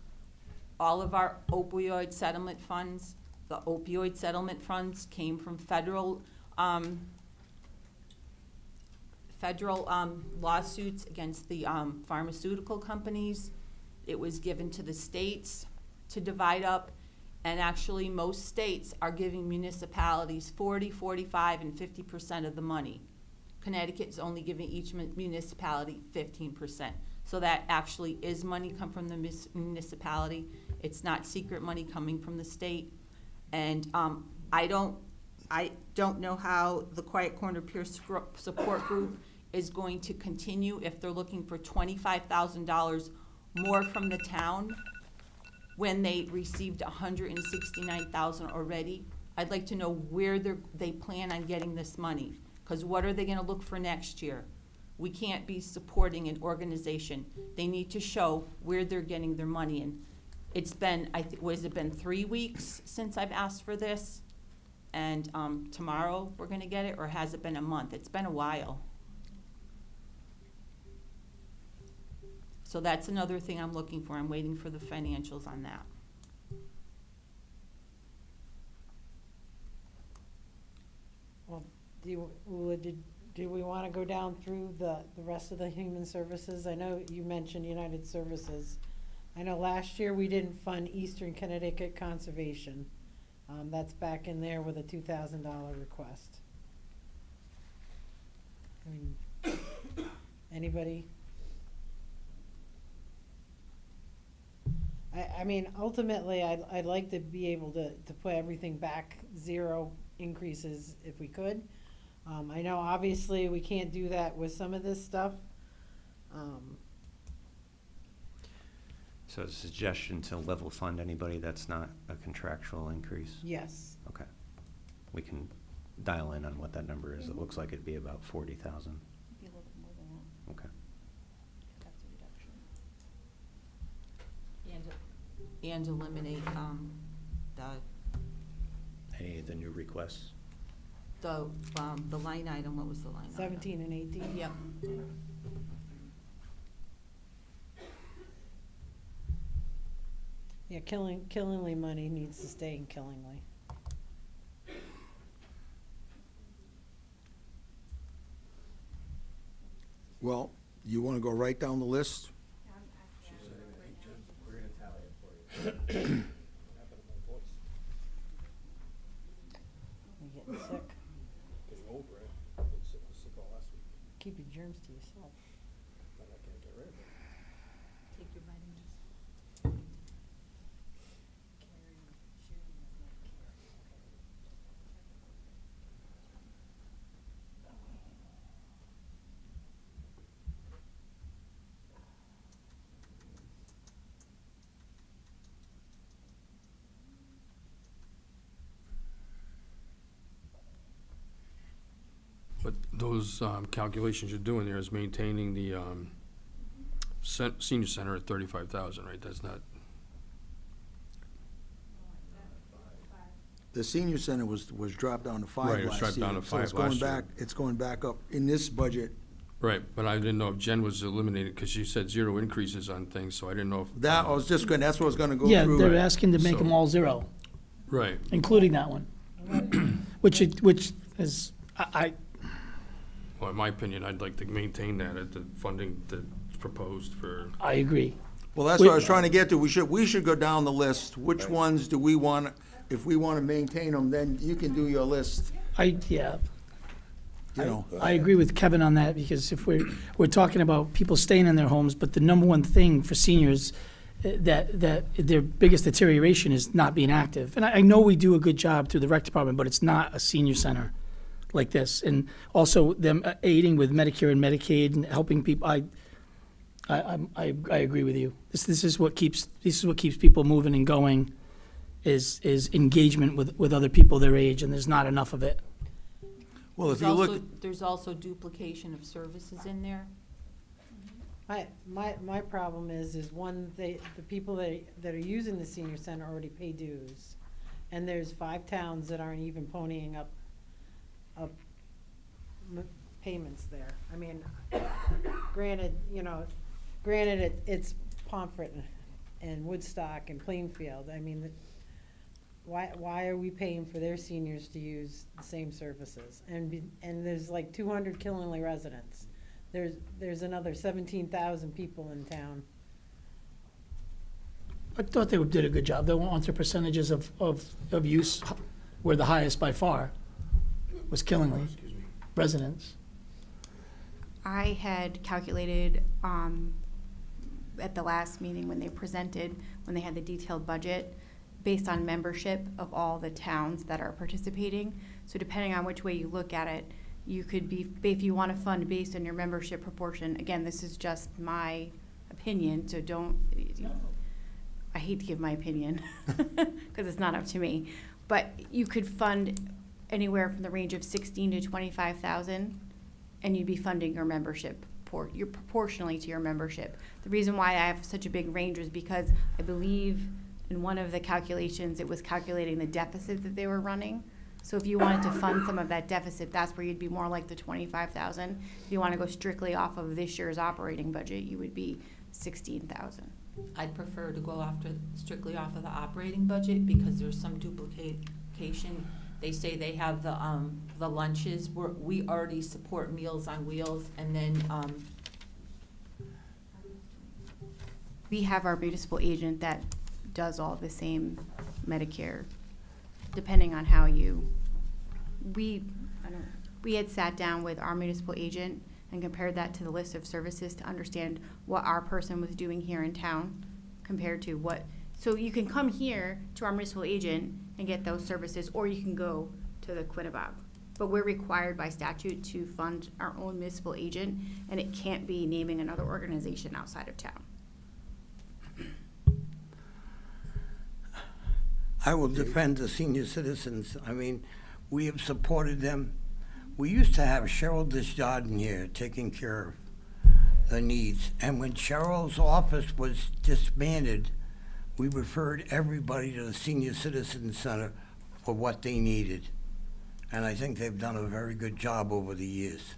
All of our opioid settlement funds, the opioid settlement funds came from federal lawsuits against the pharmaceutical companies. It was given to the states to divide up, and actually most states are giving municipalities 40, 45, and 50% of the money. Connecticut's only giving each municipality 15%. So that actually is money come from the municipality. It's not secret money coming from the state. And I don't know how the Quiet Corner Peer Support Group is going to continue if they're looking for $25,000 more from the town when they received $169,000 already. I'd like to know where they plan on getting this money, because what are they going to look for next year? We can't be supporting an organization. They need to show where they're getting their money. And it's been, has it been 3 weeks since I've asked for this? And tomorrow we're going to get it, or has it been a month? It's been a while. So that's another thing I'm looking for. I'm waiting for the financials on that. Well, do we want to go down through the rest of the human services? I know you mentioned United Services. I know last year we didn't fund Eastern Connecticut Conservation. That's back in there with a $2,000 request. I mean, anybody? I mean, ultimately, I'd like to be able to put everything back, 0 increases if we could. I know obviously we can't do that with some of this stuff. So a suggestion to level fund anybody that's not a contractual increase? Yes. Okay. We can dial in on what that number is. It looks like it'd be about 40,000. Be a little bit more than that. Okay. That's a reduction. And eliminate, Any of the new requests? the line item, what was the line item? 17 and 18. Yep. Yeah, Killingly money needs to stay in Killingly. Well, you want to go right down the list? You getting sick? Keep your germs to yourself. Take your vitamins. But those calculations you're doing there is maintaining the senior center at 35,000, right? That's not, The senior center was dropped down to 5 Right, it was last dropped down year, to so it's 5 going last year. back, it's going back up in this budget. right, but I didn't know if Jen was eliminated, because she said 0 increases on things, so I didn't know if. That, I was just going, that's what I was going to go Yeah, through. they're asking to make them So- all 0, Right, including that one. Which is, well, in my opinion, I'd like to maintain that at the funding that's proposed for, I agree. Well, that's what I was trying to get to. We should go down the list. Which ones do we want, if we want to maintain them, then you can do your list, Yeah, you know. I agree with Kevin on that, because if we're talking about people staying in their homes, but the number one thing for seniors, that their biggest deterioration is not being active. And I know we do a good job through the rec department, but it's not a senior center like this. And also them aiding with Medicare and Medicaid and helping people, I agree with you. This is what keeps people moving and going, is engagement with other people their age, and there's not enough of it. Well, if There's you look, also- There's also duplication of services in there. My problem is one, the people that are using the senior center already pay dues. And there's 5 towns that aren't even ponying up payments there. I mean, granted, it's Pomfret and Woodstock and Plainfield. I mean, why are we paying for their seniors to use the same services? And there's like 200 Killingly residents. There's another 17,000 people in town. I thought they did a good job. They want their percentages of use were the highest by far, was Killingly residents. I had calculated at the last meeting when they presented, when they had the detailed budget, based on membership of all the towns that are participating. So depending on which way you look at it, you could be, if you want to fund based on your membership proportion, again, this is just my opinion, so don't, I hate to give my opinion, because it's not up to me, but you could fund anywhere from the range of 16 to 25,000, and you'd be funding your membership, you're proportionally to your membership. The reason why I have such a big range was because I believe in one of the calculations, it was calculating the deficit that they were running. So if you wanted to fund some of that deficit, that's where you'd be more like the 25,000. If you want to go strictly off of this year's operating budget, you would be 16,000. I'd prefer to go strictly off of the operating budget because there's some duplication. They say they have the lunches, we already support Meals on Wheels, and then, We have our municipal agent that does all the same Medicare, depending on how we had sat down with our municipal agent and compared that to the list of services to understand what our person was doing here in town compared to so you can come here to our municipal agent and get those services, or you can go to the Quinnebog. But we're required by statute to fund our own municipal agent, and it can't be naming another organization outside of town. I will defend the senior citizens. I mean, we have supported them. We used to have Cheryl Desjardins here taking care of the needs. And when Cheryl's office was disbanded, we referred everybody to the Senior Citizen Center for what they needed. And I think they've done a very good job over the years.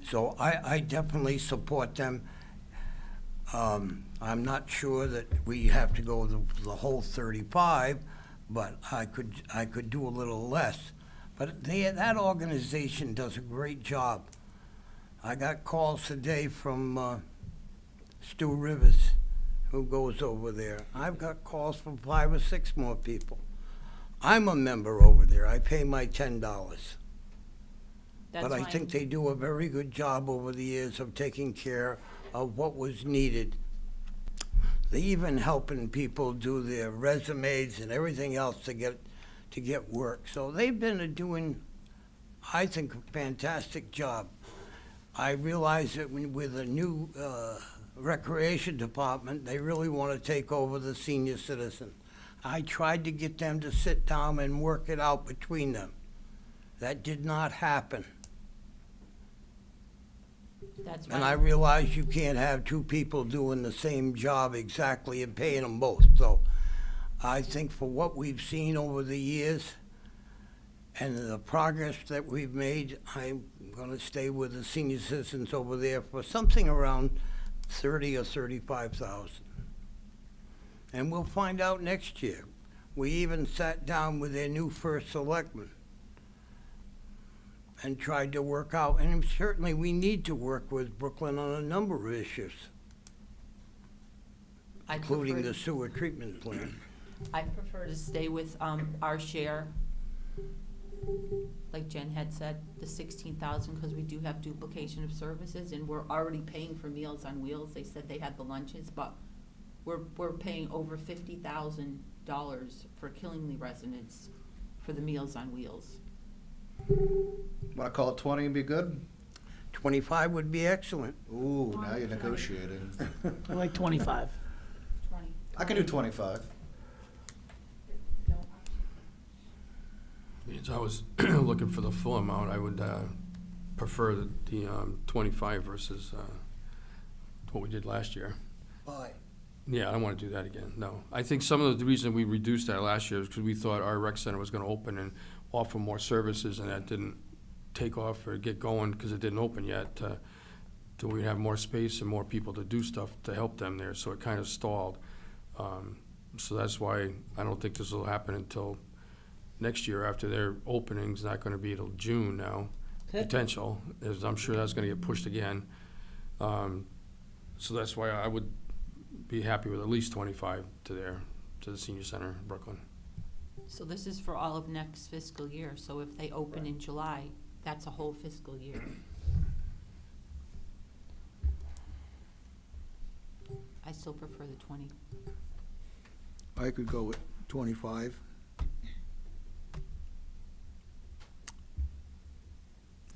So I definitely support them. I'm not sure that we have to go the whole 35, but I could do a little less. But that organization does a great job. I got calls today from Stu Rivers, who goes over there. I've got calls from 5 or 6 more people. I'm a member over there. I pay my $10. that's But I fine. think they do a very good job over the years of taking care of what was needed. They even helping people do their resumes and everything else to get work. So they've been doing, I think, a fantastic job. I realize that with a new recreation department, they really want to take over the senior citizen. I tried to get them to sit down and work it out between them. That did not happen. That's And I fine. realize you can't have 2 people doing the same job exactly and paying them both. So I think for what we've seen over the years and the progress that we've made, I'm going to stay with the senior citizens over there for something around 30 or 35,000. And we'll find out next year. We even sat down with their new first selectman and tried to work out, and certainly we need to work with Brooklyn on a number of issues, including the sewer treatment plant. I prefer to stay with, our share, like Jen had said, the 16,000, because we do have duplication of services, and we're already paying for Meals on Wheels. They said they had the lunches, but we're paying over $50,000 for Killingly residents for the Meals on Wheels. Want to call it 20 and be good? 25 would be excellent. Ooh, now you're negotiating. I like 25. 20. I can do 25. As I was looking for the full amount, I would prefer the 25 versus what we did last year. Why? Yeah, I don't want to do that again, no. I think some of the reason we reduced that last year is because we thought our rec center was going to open and offer more services, and that didn't take off or get going because it didn't open yet, till we have more space and more people to do stuff to help them there, so it kind of stalled. So that's why I don't think this will happen until next year after their opening's not going to be till June now, potential, as I'm sure that's going to get pushed again. So that's why I would be happy with at least 25 to the senior center in Brooklyn. So this is for all of next fiscal year, so if they open in July, that's a whole fiscal year. I still prefer the 20. I could go with 25.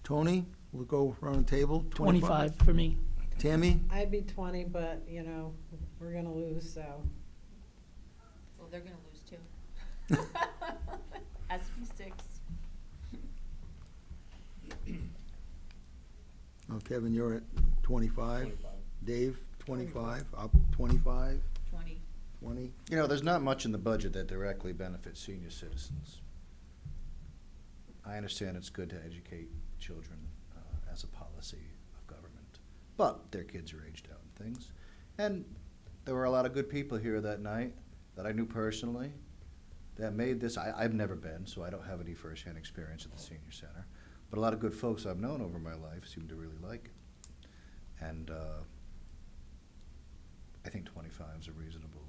Tony, we'll go around the table. 25 for me. Tammy? I'd be 20, but, you know, we're gonna lose, so. Well, they're gonna lose too. SB 6. Oh, Kevin, you're at 25. Dave, 25. Up 25. 20. 20? You know, there's not much in the budget that directly benefits senior citizens. I understand it's good to educate children as a policy of government, but their kids are aged out and things. And there were a lot of good people here that night that I knew personally that made this. I've never been, so I don't have any firsthand experience at the senior center. But a lot of good folks I've known over my life seem to really like it. And I think 25 is a reasonable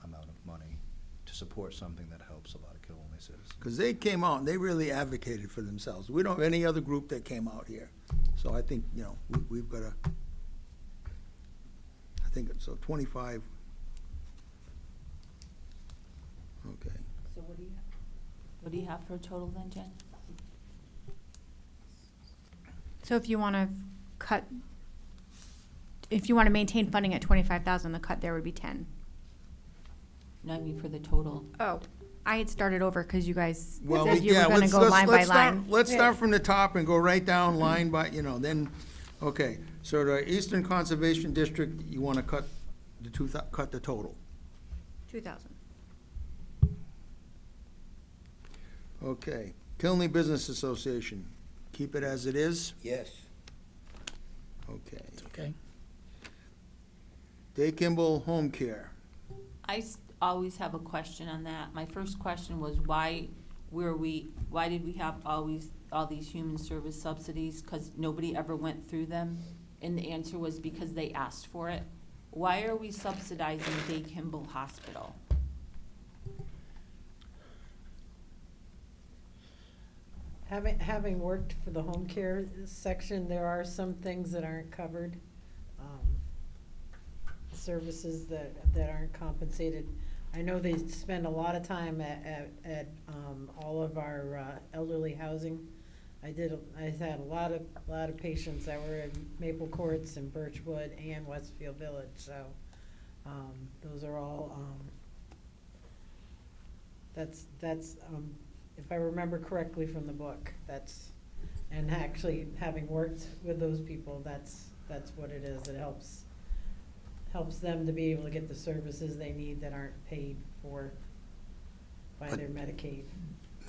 amount of money to support something that helps a lot of Killenly citizens. Because they came out and they really advocated for themselves. We don't have any other group that came out here. So I think, you know, we've got to, I think, so 25. Okay. So what do you have for a total then, Jen? So if you want to cut, if you want to maintain funding at 25,000, the cut there would be 10. No, I mean for the total. Oh, I had started over because you guys Well, said you were going to go line by line. Let's start from the top and go right down line by, you know, then, okay. So the Eastern Conservation District, you want to cut cut the total. 2,000. Okay. Killenly Business Association, keep it as it is? Yes. Okay. Okay. Day Kimball Home Care. Always have a question on that. My first question was why did we have always all these human service subsidies? Because nobody ever went through them. And the answer was because they asked for it. Why are we subsidizing Day Kimball Hospital? Having worked for the home care section, there are some things that aren't covered. Services that aren't compensated. I know they spend a lot of time at all of our elderly housing. I had a lot of patients that were in Maple Courts and Birchwood and Westfield Village, so those are all, that's if I remember correctly from the book, and actually having worked with those people, that's what it is. It helps them to be able to get the services they need that aren't paid for by their Medicaid.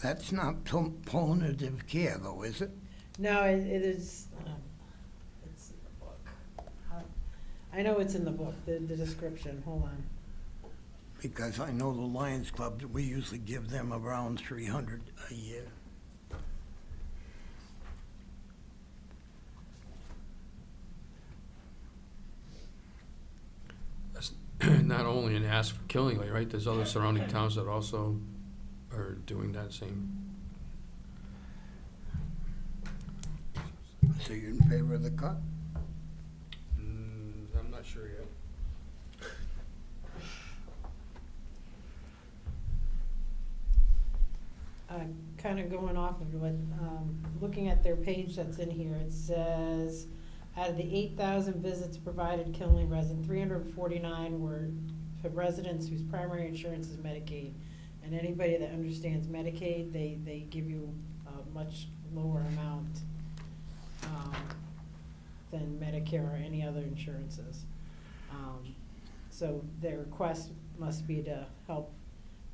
That's not palliative care, though, is it? No, it is, it's in the book. I know it's in the book, the description, hold on. Because I know the Lions Club, we usually give them around 300 a year. That's not only an ask for Killingley, right? There's other surrounding towns that also are doing that same. So you're in favor of the cut? I'm not sure yet. I'm kind of going off of what, looking at their page that's in here, it says, out of the 8,000 visits provided Killenly resident, 349 were for residents whose primary insurance is Medicaid. And anybody that understands Medicaid, they give you a much lower amount than Medicare or any other insurances. So their request must be to help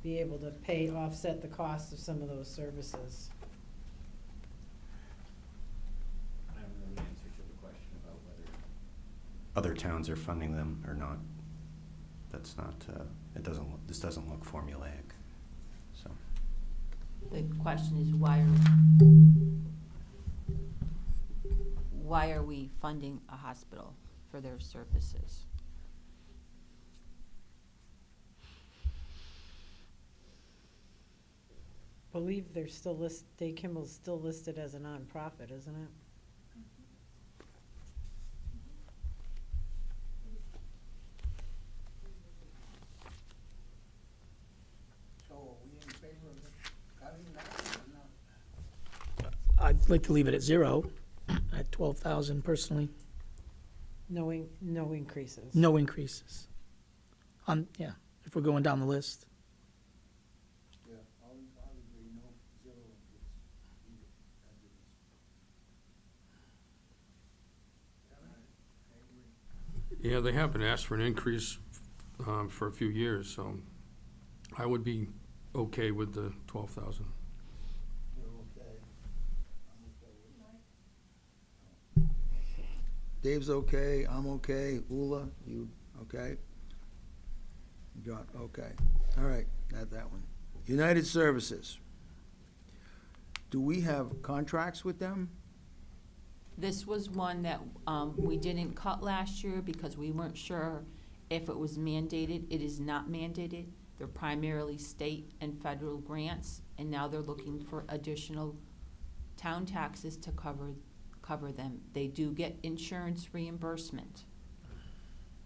be able to offset the cost of some of those services. I don't know the answer to the question about whether other towns are funding them or not. That's not, this doesn't look formulaic, so. The question is why are we funding a hospital for their services? Believe they're still Day Kimball's still listed as a nonprofit, isn't it? So are we in favor of cutting that or not? I'd like to leave it at 0, at 12,000 personally. No increases. No increases. Yeah, if we're going down the list. Yeah, I'll agree, no, 0 increase. Yeah, they haven't asked for an increase for a few years, so I would be okay with the 12,000. Dave's okay, I'm okay, Ula, you okay? John, okay, all right, not that one. United Services. Do we have contracts with them? This was one that we didn't cut last year because we weren't sure if it was mandated. It is not mandated. They're primarily state and federal grants, and now they're looking for additional town taxes to cover them. They do get insurance reimbursement.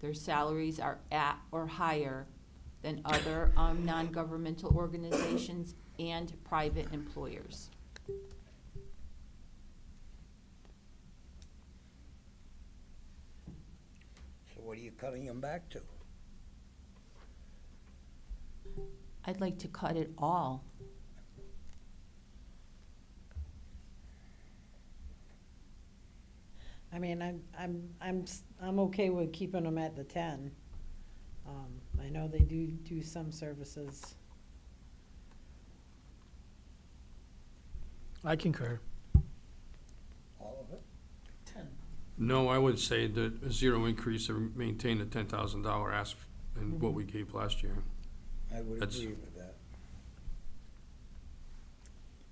Their salaries are at or higher than other non-governmental organizations and private employers. So what are you cutting them back to? I'd like to cut it all. I mean, I'm okay with keeping them at the 10. I know they do some services. I concur. All of it? No, I would say that a zero increase and maintain the $10,000 ask and what we gave last year. I would That's- agree with that.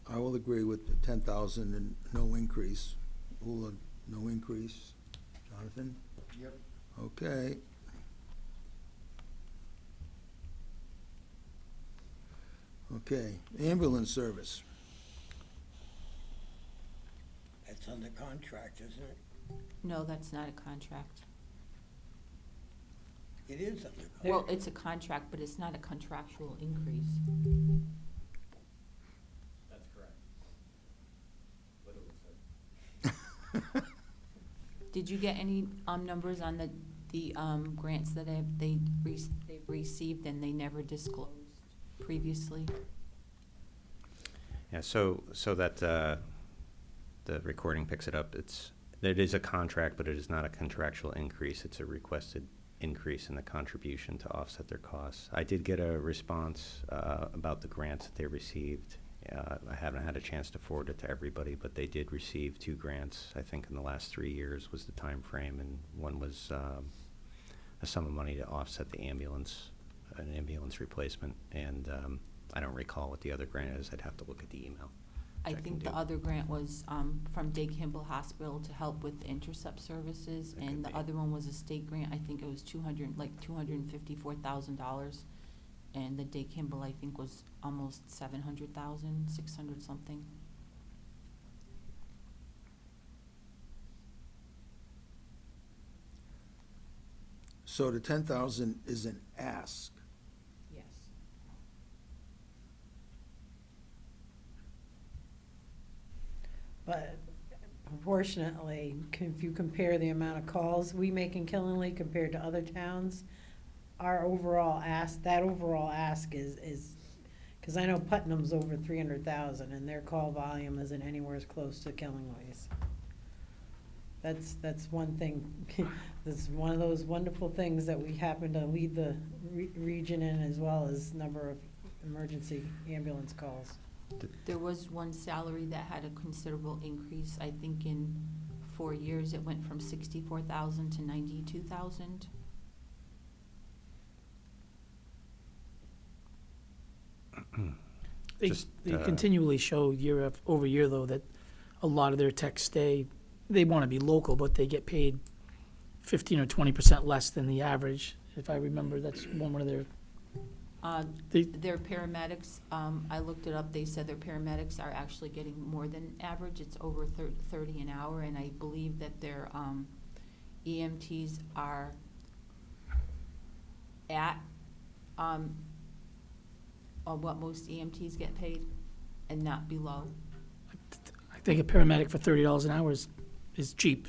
I will agree with the 10,000 and no increase. Ula, no increase. Jonathan? Yep. Okay. Okay, ambulance service. That's under contract, isn't it? No, that's not a contract. It is under contract. Well, it's a contract, but it's not a contractual increase. That's correct. Did you get any numbers on the grants that they've received and they never disclosed previously? Yeah, so that the recording picks it up, it is a contract, but it is not a contractual increase. It's a requested increase in the contribution to offset their costs. I did get a response about the grants that they received. I haven't had a chance to forward it to everybody, but they did receive 2 grants, I think, in the last 3 years was the time frame, and one was a sum of money to offset an ambulance replacement, and I don't recall what the other grant is. I'd have to look at the email. I can think do. the other grant was from Dake Kimball Hospital to help with intercept services, That and could the be. other one was a state grant. I think it was $254,000, and the Dake Kimball, I think, was almost 700,000, 600 something. So the 10,000 is an ask. Yes. But proportionately, if you compare the amount of calls we make in Killenly compared to other towns, our overall ask, that overall ask is, because I know Putnam's over 300,000 and their call volume isn't anywhere as close to Killenly's. That's one thing, that's one of those wonderful things that we happen to lead the region in, as well as number of emergency ambulance calls. There was one salary that had a considerable increase. I think in 4 years, it went from 64,000 to 92,000. They Just, continually show year over year, though, that a lot of their techs they want to be local, but they get paid 15 or 20% less than the average. If I remember, that's one of their, They- Their paramedics, I looked it up, they said their paramedics are actually getting more than average. It's over 30 an hour, and I believe that their EMTs are at what most EMTs get paid and not below. I think a paramedic for $30 an hour is cheap.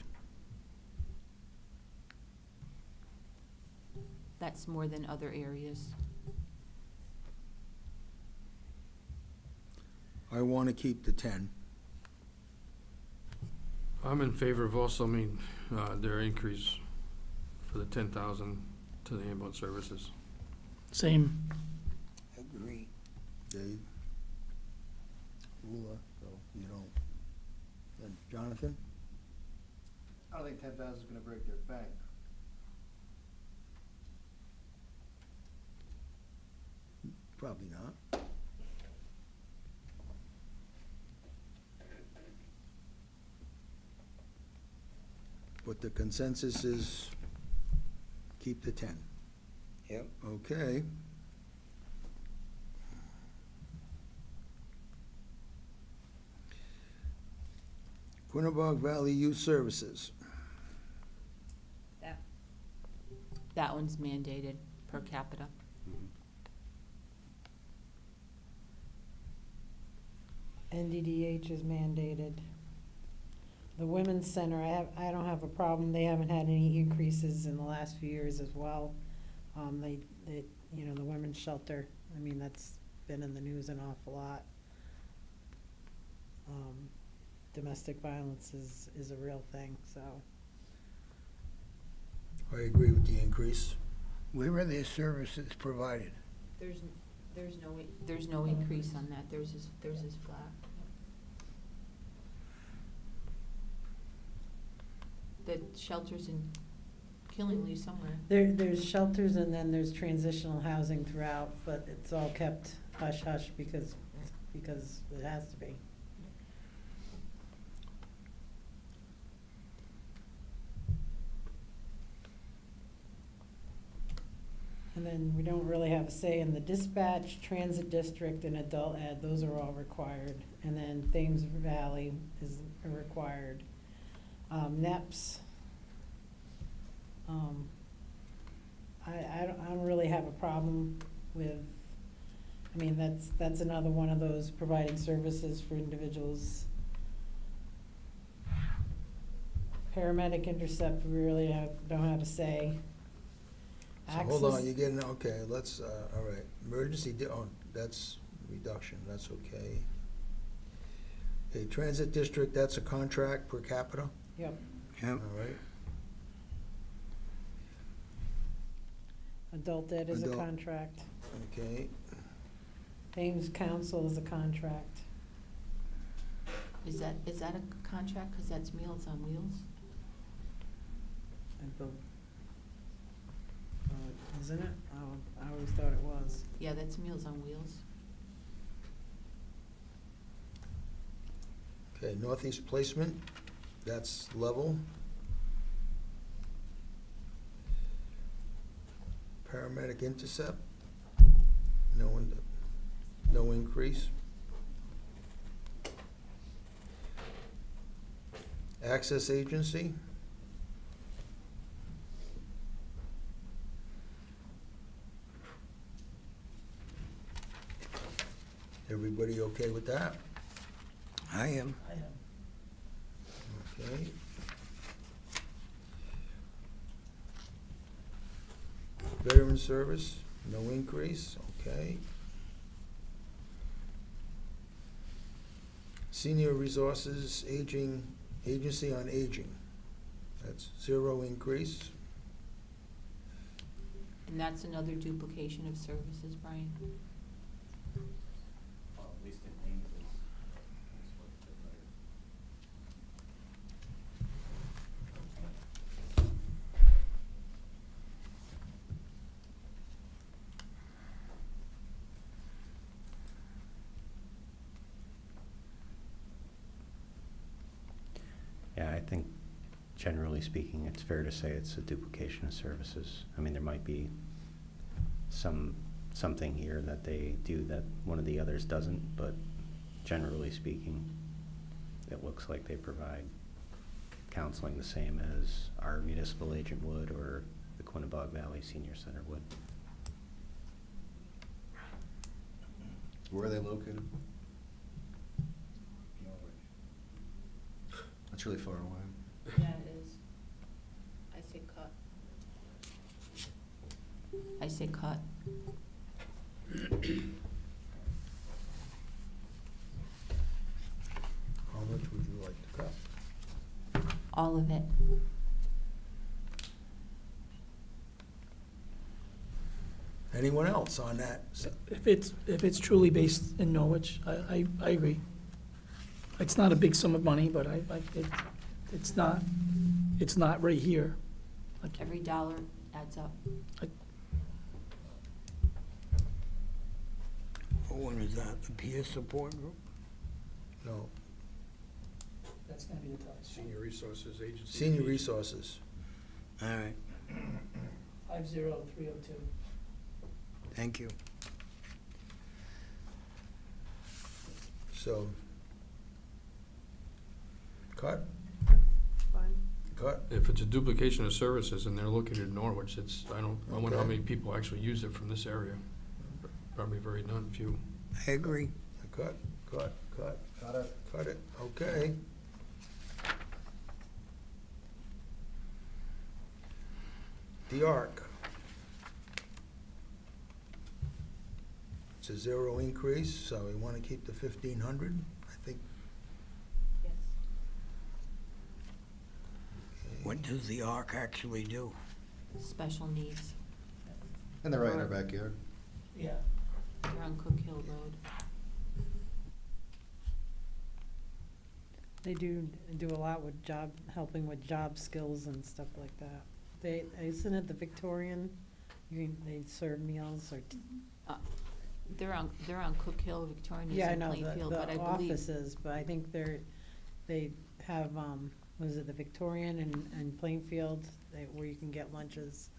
That's more than other areas. I want to keep the 10. I'm in favor of also, their increase for the 10,000 to the ambulance services. Same. Agree. Dave? Rula, so you don't. And Jonathan? I don't think 10,000 is gonna break their bank. Probably not. But the consensus is keep the 10. Yep. Okay. Quinnebog Valley Youth Services. That one's mandated per capita. NDDH is mandated. The Women's Center, I don't have a problem. They haven't had any increases in the last few years as well. You know, the women's shelter, I mean, that's been in the news an awful lot. Domestic violence is a real thing, so. I agree with the increase. Where are their services provided? There's no increase on that. Theirs is flat. The shelter's in Killingly somewhere. There's shelters and then there's transitional housing throughout, but it's all kept hush-hush because it has to be. And then we don't really have a say in the dispatch, transit district, and adult ed, those are all required. And then Thames Valley is required. NEPS, I don't really have a problem with, I mean, that's another one of those providing services for individuals. Paramedic Intercept, we really don't have a say. So hold on, you're getting, okay, let's, all right, that's reduction, that's okay. Okay, transit district, that's a contract per capita, Yep. all right. Adult ed is a Adult. contract. Okay, Thames Council is a contract. Is that a contract? Cause that's Meals on Wheels? Isn't it? Oh, I always thought it was. Yeah, that's Meals on Wheels. okay, Northeast Placement, that's level. Paramedic Intercept, no increase. Access Agency. Everybody okay with that? I am. Okay. Veteran Service, no increase, okay. Senior Resources Agency on Aging, that's 0 increase. And that's another duplication of services, Brian. At least in name it is. Yeah, I think generally speaking, it's fair to say it's a duplication of services. I mean, there might be something here that they do that one of the others doesn't, but generally speaking, it looks like they provide counseling the same as our municipal agent would or the Quinnebog Valley Senior Center would. Where are they located? That's really far away. Yeah, it is. I say cut. I say cut. How much would you like to cut? All of it. Anyone else on that? If it's truly based in Norwich, I agree. It's not a big sum of money, but it's not right here. Like, Every dollar adds up. What is that, the peer support group? No, That's gonna be the toughest. Senior Resources Agency. senior resources. All right, 50302. thank you. So, cut, Fine. cut. If it's a duplication of services and they're located in Norwich, I wonder how Okay. many people actually use it from this area. Probably very few. I agree. Cut, cut, cut. Cut it. Cut it, okay. The Arc. It's a zero increase, so we want to keep the 1,500, I think. Yes. What does the ARC actually do? Special needs. And they're right in our backyard. Yeah. They're on Cook Hill Road. They do a lot with helping with job skills and stuff like that. Isn't it the Victorian? They serve meals or, They're on Cook Hill, Victorian is yeah, I in know, Plainfield, but I the believe, offices, but I think they have, was it the Victorian and Plainfield, where you can get lunches?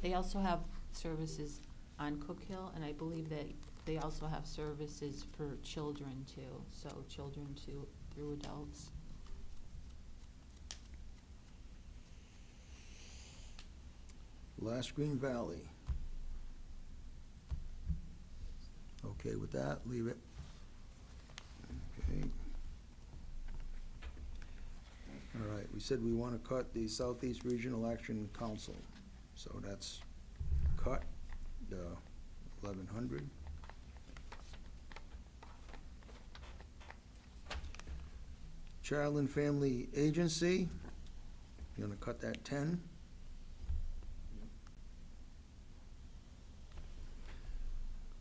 they also have services on Cook Hill, and I believe that they also have services for children too, so children through adults. Last Green Valley. Okay with that, leave it. Okay. All right, we said we want to cut the Southeast Regional Action Council, so that's cut, the 1,100. Child and Family Agency, you're gonna cut that 10.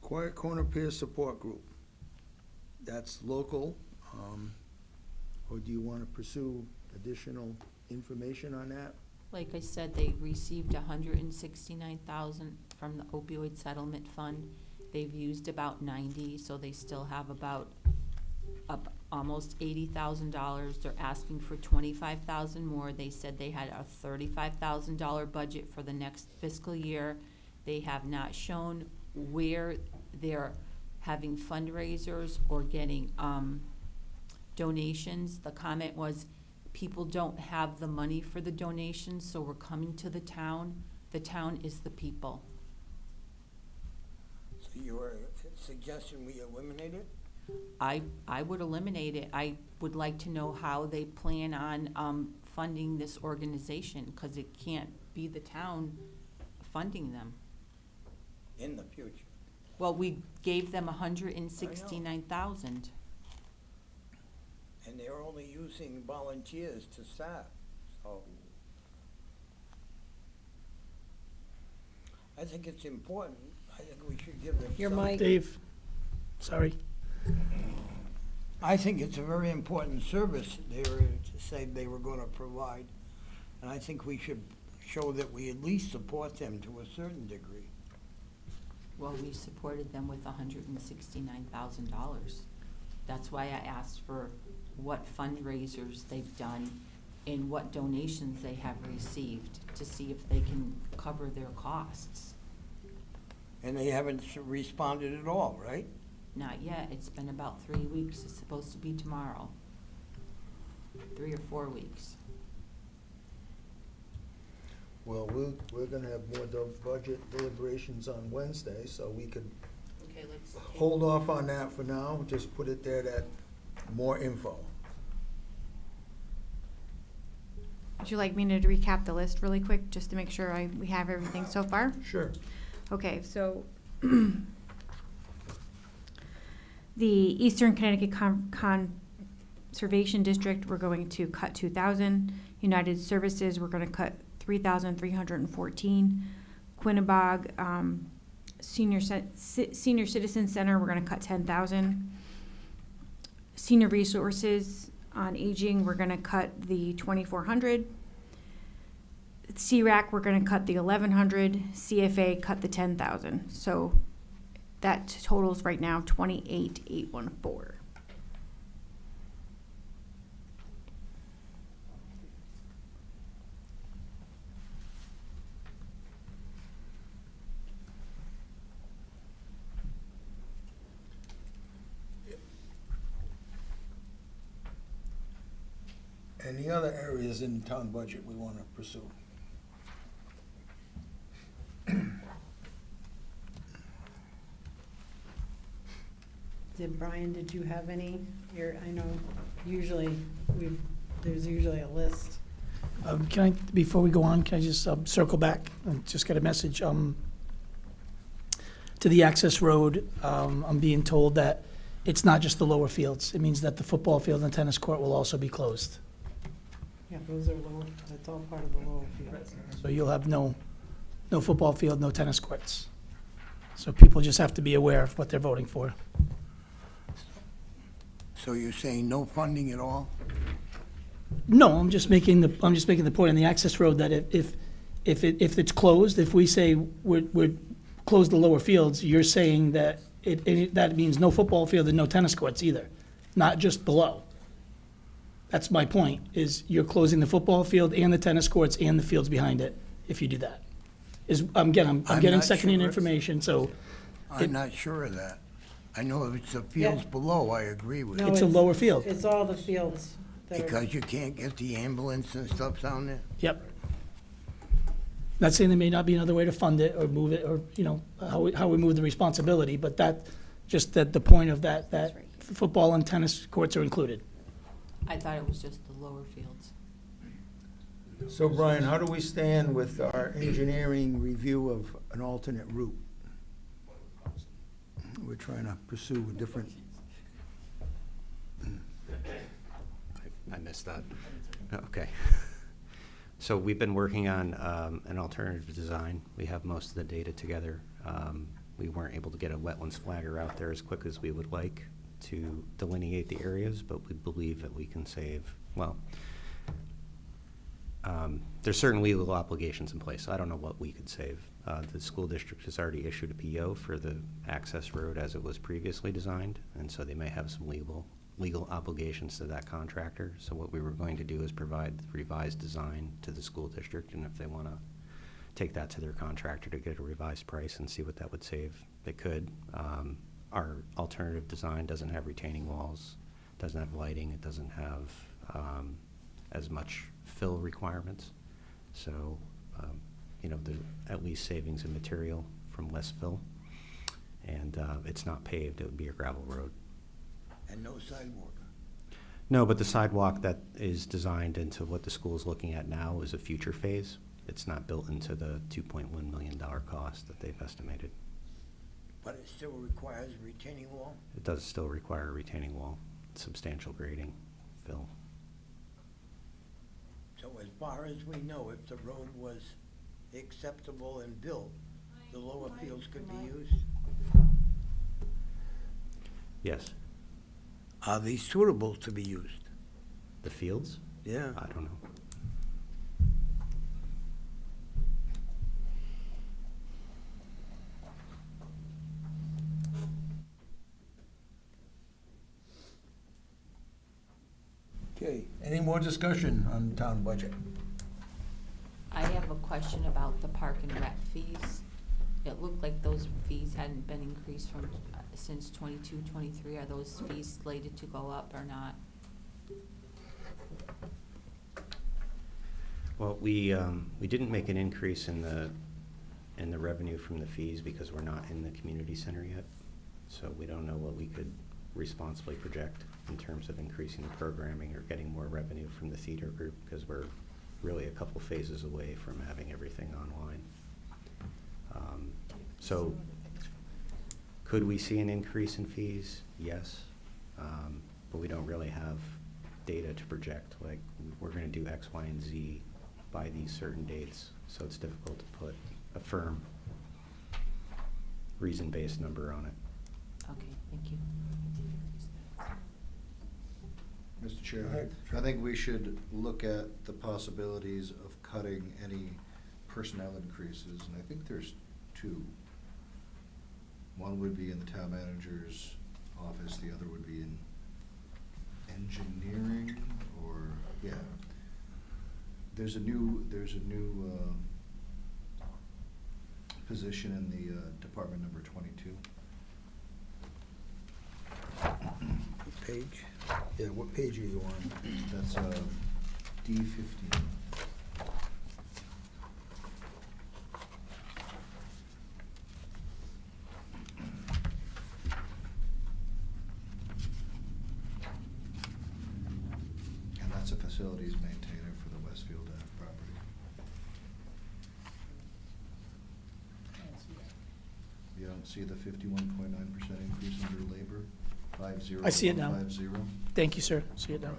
Quiet Corner Peer Support Group, that's local, or do you want to pursue additional information on that? Like I said, they received $169,000 from the opioid settlement fund. They've used about 90, so they still have about almost $80,000. They're asking for $25,000 more. They said they had a $35,000 budget for the next fiscal year. They have not shown where they're having fundraisers or getting donations. The comment was, people don't have the money for the donations, so we're coming to the town. The town is the people. So you were suggesting we eliminate it? I would eliminate it. I would like to know how they plan on funding this organization, because it can't be the town funding them. In the future. Well, we gave them $169,000. And they're only using volunteers to start, so. I think it's important. I think we should give them Your some. mic. Dave, sorry. I think it's a very important service they were to say they were gonna provide. And I think we should show that we at least support them to a certain degree. Well, we supported them with $169,000. That's why I asked for what fundraisers they've done and what donations they have received, to see if they can cover their costs. And they haven't responded at all, right? Not yet. It's been about 3 weeks. It's supposed to be tomorrow. 3 or 4 weeks. Well, we're gonna have more budget deliberations on Wednesday, so we could Okay, let's. hold off on that for now, just put it there that more info. Would you like me to recap the list really quick, just to make sure we have everything so far? Sure. Okay, so the Eastern Connecticut Conservation District, we're going to cut 2,000. United Services, we're going to cut 3,314. Quinnebog, Senior Citizen Center, we're gonna cut 10,000. Senior Resources on Aging, we're gonna cut the 2,400. CRAC, we're gonna cut the 1,100. CFA, cut the 10,000. So that totals right now 28,814. Any other areas in the town budget we want to pursue? Did you have any? I know usually there's usually a list. Can I, before we go on, can I just circle back and just get a message? To the access road, I'm being told that it's not just the lower fields. It means that the football field and tennis court will also be closed. Yeah, those are lower, that's all part of the lower fields. So you'll have no football field, no tennis courts. So people just have to be aware of what they're voting for. So you're saying no funding at all? No, I'm just making the point on the access road that if it's closed, if we say we're close the lower fields, you're saying that that means no football field and no tennis courts either, not just below. That's my point, is you're closing the football field and the tennis courts and the fields behind it if you do that. I'm getting not secondhand sure. information, so I'm not sure of that. I know if it's the fields Yeah. below, I agree with No, you. it's a lower field. It's all the fields that are. Because you can't get the ambulance and stuff down there? Yep. Not saying there may not be another way to fund it or move it, or, how we move the responsibility, but just that the point of that football and tennis courts are included. I thought it was just the lower fields. So Brian, how do we stand with our engineering review of an alternate route? We're trying to pursue a different, I missed that. Okay. So we've been working on an alternative design. We have most of the data together. We weren't able to get a wetlands flagger out there as quick as we would like to delineate the areas, but we believe that we can save, there's certain legal obligations in place. I don't know what we could save. The school district has already issued a PO for the access road as it was previously designed, and so they may have some legal obligations to that contractor. So what we were going to do is provide the revised design to the school district, and if they want to take that to their contractor to get a revised price and see what that would save, they could. Our alternative design doesn't have retaining walls, doesn't have lighting, it doesn't have as much fill requirements. So, there's at least savings in material from less fill. And it's not paved, it would be a gravel road. And no sidewalk? No, but the sidewalk that is designed into what the school is looking at now is a future phase. It's not built into the $2.1 million cost that they've estimated. But it still requires a retaining wall? It does still require a retaining wall, substantial grading, fill. So as far as we know, if the road was acceptable and built, the lower fields could be used? Yes. Are they suitable to be used? The fields? Yeah. I don't know. okay, any more discussion on the town budget? I have a question about the park and rec fees. It looked like those fees hadn't been increased since 22, 23. Are those fees slated to go up or not? Well, we didn't make an increase in the revenue from the fees because we're not in the community center yet. So we don't know what we could responsibly project in terms of increasing the programming or getting more revenue from the theater group, because we're really a couple phases away from having everything online. So could we see an increase in fees? Yes. But we don't really have data to project, like we're going to do X, Y, and Z by these certain dates. So it's difficult to put a firm, reason-based number on it. Okay, thank you. Mr. Go Chairman, ahead. I think we should look at the possibilities of cutting any personnel increases, and I think there's two. One would be in the town manager's office, the other would be in engineering, or, yeah. There's a new position in the department number 22. What page? Yeah, what page are you on? That's D15. And that's a facilities maintainer for the Westfield Ave property. You don't see the 51.9% increase under labor? 50. I see it now. 50. Thank you, sir. See it now.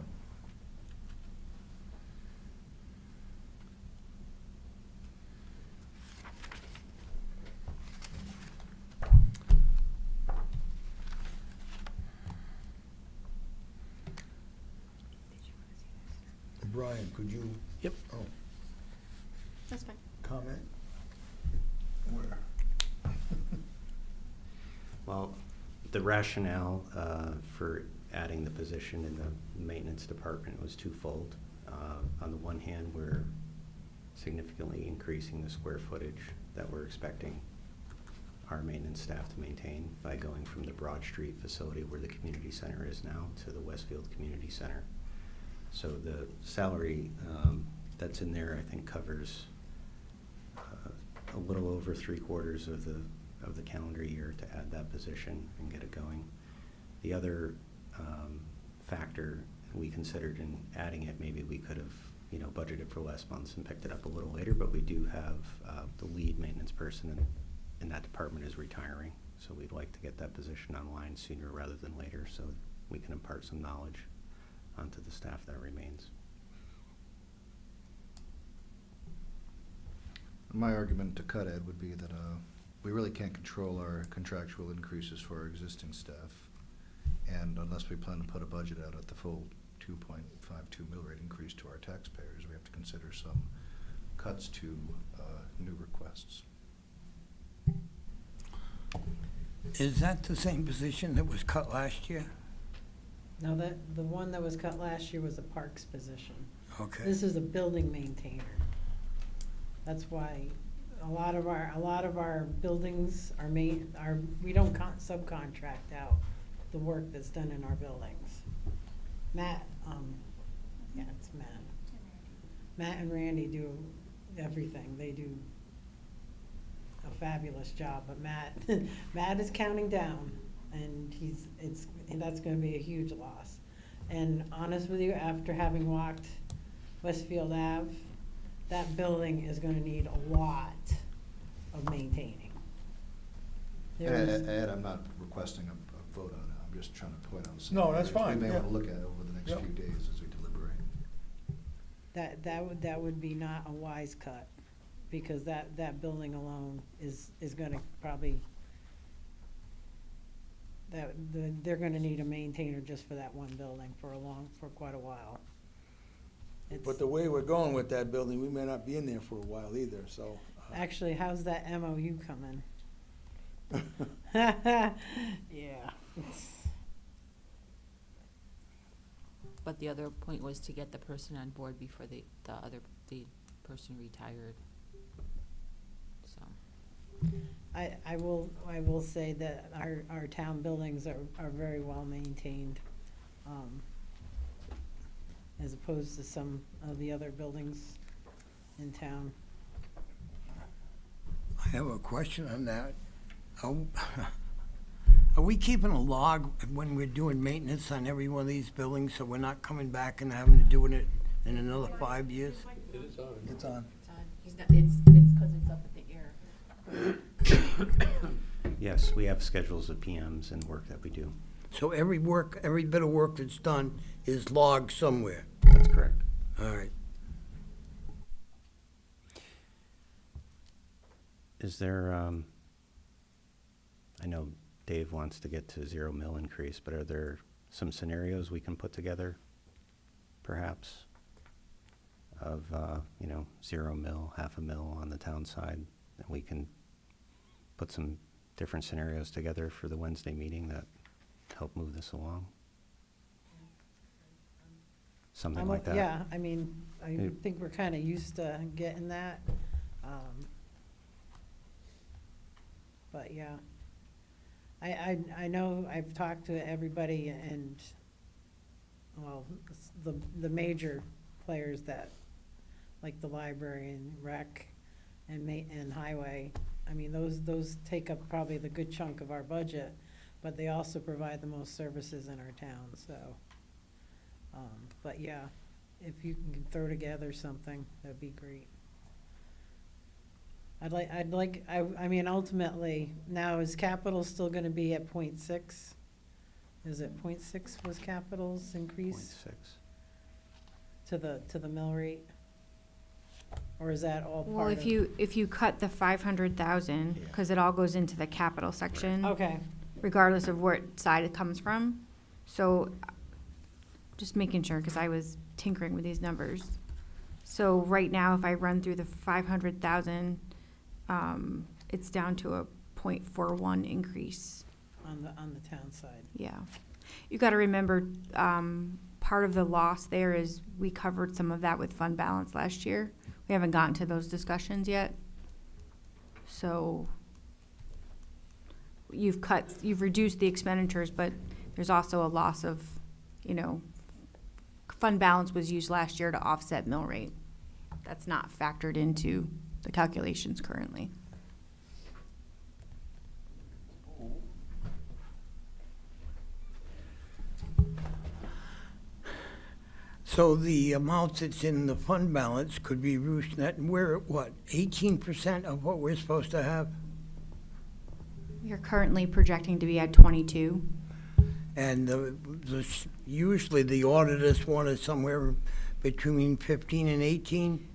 Brian, could you? Yep. Oh, That's fine. comment? Where? Well, the rationale for adding the position in the maintenance department was twofold. On the one hand, we're significantly increasing the square footage that we're expecting our maintenance staff to maintain by going from the Broad Street facility where the community center is now to the Westfield Community Center. So the salary that's in there, I think, covers a little over 3/4 of the calendar year to add that position and get it going. The other factor we considered in adding it, maybe we could have, budgeted for less months and picked it up a little later, but we do have the lead maintenance person in that department is retiring. So we'd like to get that position online sooner rather than later so we can impart some knowledge onto the staff that remains. My argument to cut, Ed, would be that we really can't control our contractual increases for our existing staff. And unless we plan to put a budget out at the full 2.52 mill rate increase to our taxpayers, we have to consider some cuts to new requests. Is that the same position that was cut last year? Now, the one that was cut last year was a parks position. Okay. This is a building maintainer. That's why a lot of our buildings we don't subcontract out the work that's done in our buildings. Matt, it's Matt. Matt and Randy do everything. They do a fabulous job, but Matt is counting down, and that's gonna be a huge loss. And honest with you, after having walked Westfield Ave, that building is gonna need a lot of maintaining. Ed, I'm not requesting a vote on it, I'm just trying to point out some No, that's areas fine, we may yeah. want to look at over the next Yep. few days as we deliberate. That would be not a wise cut, because that building alone is gonna probably, they're gonna need a maintainer just for that one building for quite a while. But the way we're going with that building, we may not be in there for a while either, so. Actually, how's that MOU coming? Yeah. But the other point was to get the person on board before the person retired. So, I will say that our town buildings are very well maintained, as opposed to some of the other buildings in town. I have a question on that. Are we keeping a log when we're doing maintenance on every one of these buildings, so we're not coming back and having to do it in another 5 years? It's on. it's on. It's because it's up in the air. Yes, we have schedules of PMs and work that we do. So every bit of work that's done is logged somewhere? That's correct. All right. Is there, I know Dave wants to get to 0 mil increase, but are there some scenarios we can put together, perhaps, of, 0 mil, half a mil on the town side? And we can put some different scenarios together for the Wednesday meeting that help move this along? Something like that? Yeah, I mean, I Yeah. think we're kind of used to getting that. But yeah, I know I've talked to everybody and, well, the major players that, like the library and rec and highway. I mean, those take up probably the good chunk of our budget, but they also provide the most services in our town, so. But yeah, if you can throw together something, that'd be great. I mean, ultimately, now is capital still gonna be at 0.6? Is it 0.6 was capital's increase 0.6. to the mill rate? Or is that all Well, part of? if you cut the 500,000, Yeah. because it all goes into the capital section. Okay, Regardless of what side it comes from. So just making sure, because I was tinkering with these numbers. So right now, if I run through the 500,000, it's down to a 0.41 increase. on the town side. Yeah. You got to remember, part of the loss there is we covered some of that with fund balance last year. We haven't gotten to those discussions yet. So you've reduced the expenditures, but there's also a loss of, fund balance was used last year to offset mill rate. That's not factored into the calculations currently. So the amount that's in the fund balance could be reduced, we're at what, 18% of what we're supposed to have? You're currently projecting to be at 22. And usually the auditors want it somewhere between 15 and 18?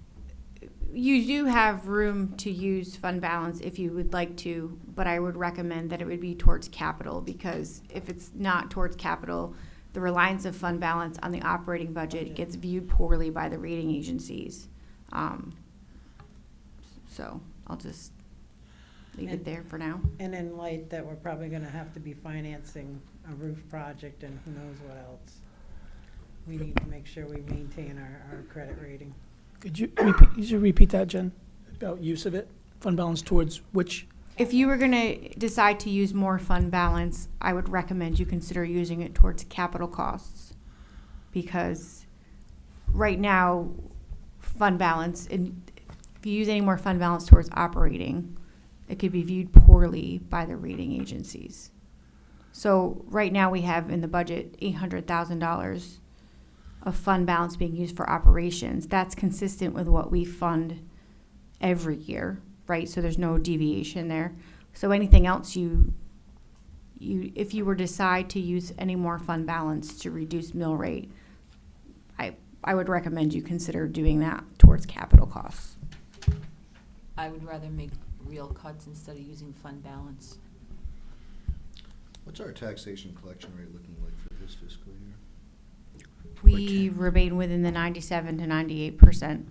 You do have room to use fund balance if you would like to, but I would recommend that it would be towards capital, because if it's not towards capital, the reliance of fund balance on the operating budget gets viewed poorly by the rating agencies. So I'll just leave it there for now. And in light that we're probably gonna have to be financing a roof project and who knows what else. We need to make sure we maintain our credit rating. Could you repeat that, Jen, about use of it? Fund balance towards which? If you were gonna decide to use more fund balance, I would recommend you consider using it towards capital costs. Because right now, fund balance, and if you use any more fund balance towards operating, it could be viewed poorly by the rating agencies. So right now, we have in the budget $800,000 of fund balance being used for operations. That's consistent with what we fund every year, right? So there's no deviation there. So anything else if you were to decide to use any more fund balance to reduce mill rate, I would recommend you consider doing that towards capital costs. I would rather make real cuts instead of using fund balance. What's our taxation collection rate looking like for this fiscal year? We remain within the 97 to 98%.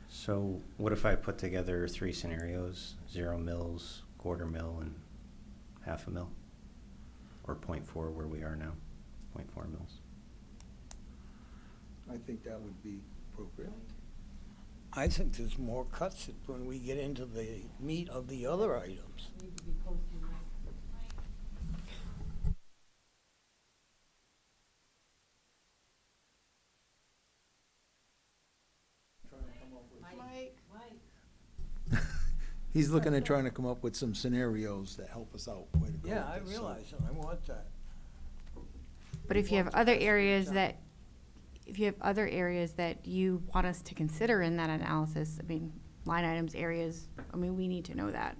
So what if I put together 3 scenarios, 0 mils, quarter mil, and half a mil? Or 0.4 where we are now, 0.4 mils? I think that would be appropriate. I think there's more cuts when we get into the meat of the other items. He's looking at trying to come up with some scenarios that help us out. Way to go Yeah, I with this, so. realize that, I want that. But if you have other areas that you want us to consider in that analysis, I mean, line items, areas, we need to know that.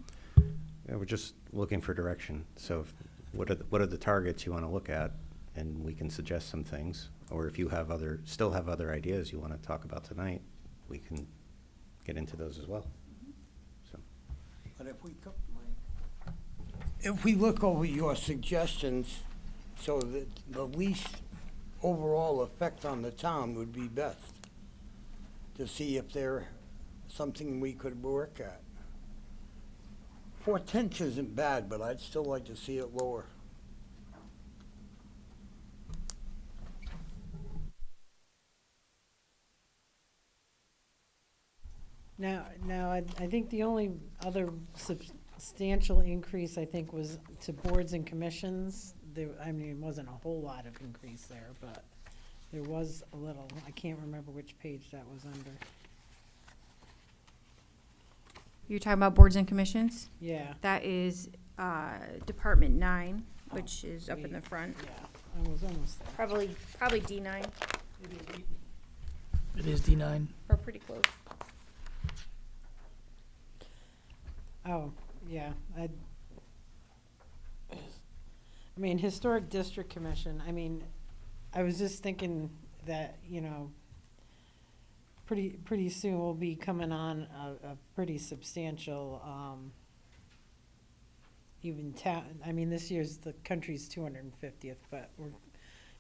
Yeah, we're just looking for direction. So what are the targets you want to look at? And we can suggest some things. Or if you have still have other ideas you want to talk about tonight, we can get into those as well. So, But if we look over your suggestions, so that the least overall effect on the town would be best, to see if they're something we could work at. 4/10 isn't bad, but I'd still like to see it lower. Now, I think the only other substantial increase, I think, was to boards and commissions. There, I mean, it wasn't a whole lot of increase there, but there was a little. I can't remember which page that was under. You're talking about boards and commissions? Yeah, That is Department 9, which is up in the front. yeah, I was almost there. Probably D9, It is D9. or pretty close. Oh, yeah, I mean, Historic District Commission, I mean, I was just thinking that, you know, pretty soon we'll be coming on a pretty substantial, even town, I mean, this year's the country's 250th, but we're,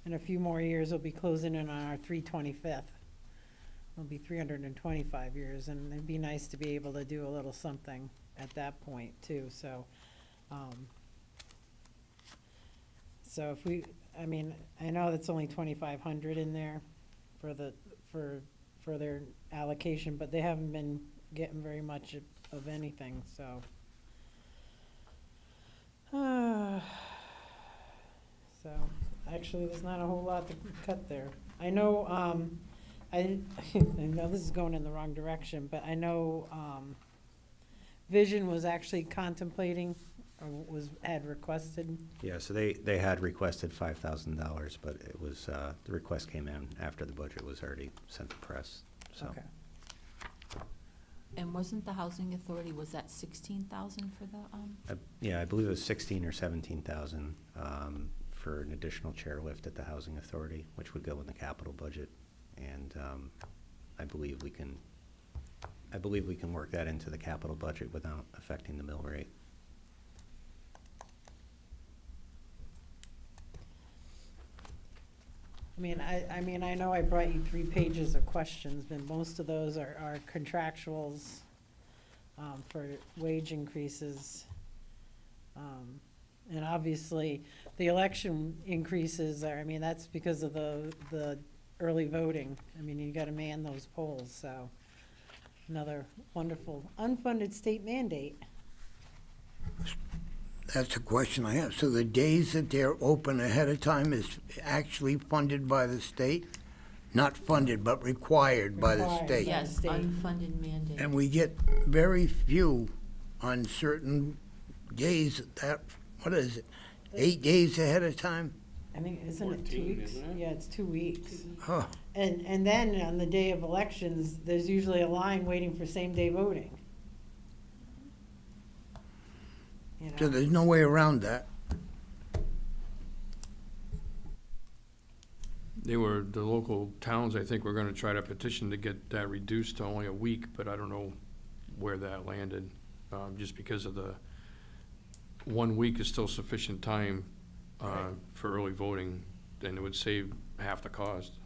in a few more years, we'll be closing in on our 325th. It'll be 325 years, and it'd be nice to be able to do a little something at that point too, so, so if we, I mean, I know that's only 2,500 in there for their allocation, but they haven't been getting very much of anything, so. So, actually, there's not a whole lot to cut there. I know, I know this is going in the wrong direction, but I know, Vision was actually contemplating, or had requested. yeah, so they had requested $5,000, but it was, the request came in after the budget was already sent to press, so. Okay. And wasn't the housing authority, was that 16,000 for the, Yeah, I believe it was 16 or 17,000 for an additional chairlift at the housing authority, which would go in the capital budget. And I believe we can work that into the capital budget without affecting the mill rate. I mean, I know I brought you 3 pages of questions, but most of those are contractuals, for wage increases. And obviously, the election increases are, I mean, that's because of the early voting. I mean, you gotta man those polls, so another wonderful unfunded state mandate. That's a question I have. So the days that they're open ahead of time is actually funded by the state? Not funded, but required by the Required. state? yes, State. unfunded mandate? And we get very few on certain days that, what is it, 8 days ahead of time? I think, isn't it 2 14, weeks? isn't it? Yeah, it's 2 weeks. Oh, And then on the day of elections, there's usually a line waiting for same-day voting. You so know? there's no way around that. The local towns, I think, were gonna try to petition to get that reduced to only a week, but I don't know where that landed, just because of the 1 week is still sufficient time, for early voting, and it would save half the cost.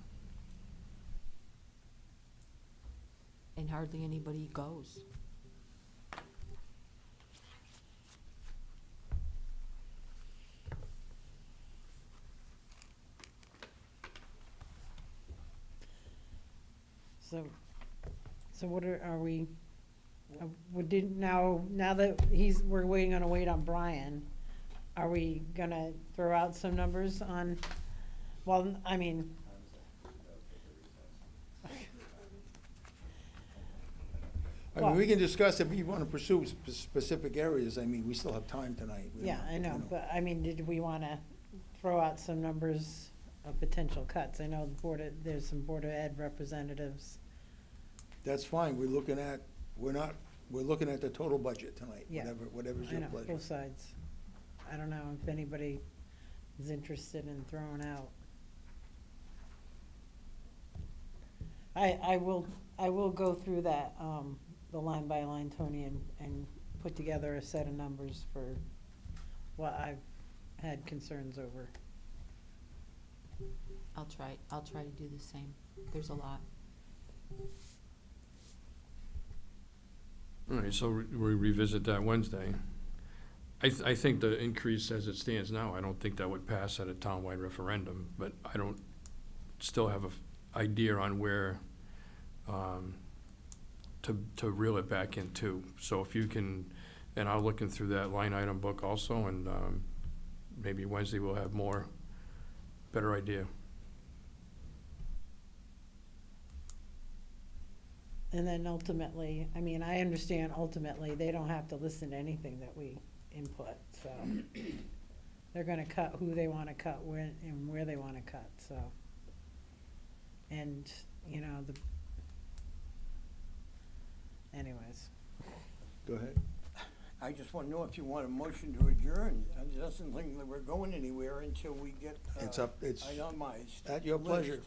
And hardly anybody goes. So what are we, now that we're gonna wait on Brian, are we gonna throw out some numbers on, well, I mean. I mean, we can discuss if we want to pursue specific areas. I mean, we still have time tonight. We Yeah, don't- I you know, but I mean, did we wanna throw out some numbers of potential cuts? I know there's some Board of Ed representatives. That's fine. We're looking at the total budget tonight, Yeah. whatever's I your know, pleasure. both sides. I don't know if anybody is interested in throwing out. I will go through that, the line by line, Tony, and put together a set of numbers for what I've had concerns over. I'll try to do the same. There's a lot. All right, so we revisit that Wednesday. I think the increase as it stands now, I don't think that would pass at a townwide referendum, but I don't still have a idea on where to reel it back into. So if you can, and I'm looking through that line item book also, and maybe Wednesday we'll have better idea. And then ultimately, I mean, I understand ultimately, they don't have to listen to anything that we input, so. They're gonna cut who they wanna cut, when, and where they wanna cut, so. And, you know, anyways. Go ahead. I just want to know if you want a motion to adjourn. It doesn't think that we're going anywhere until we get It's itemized. at your pleasure.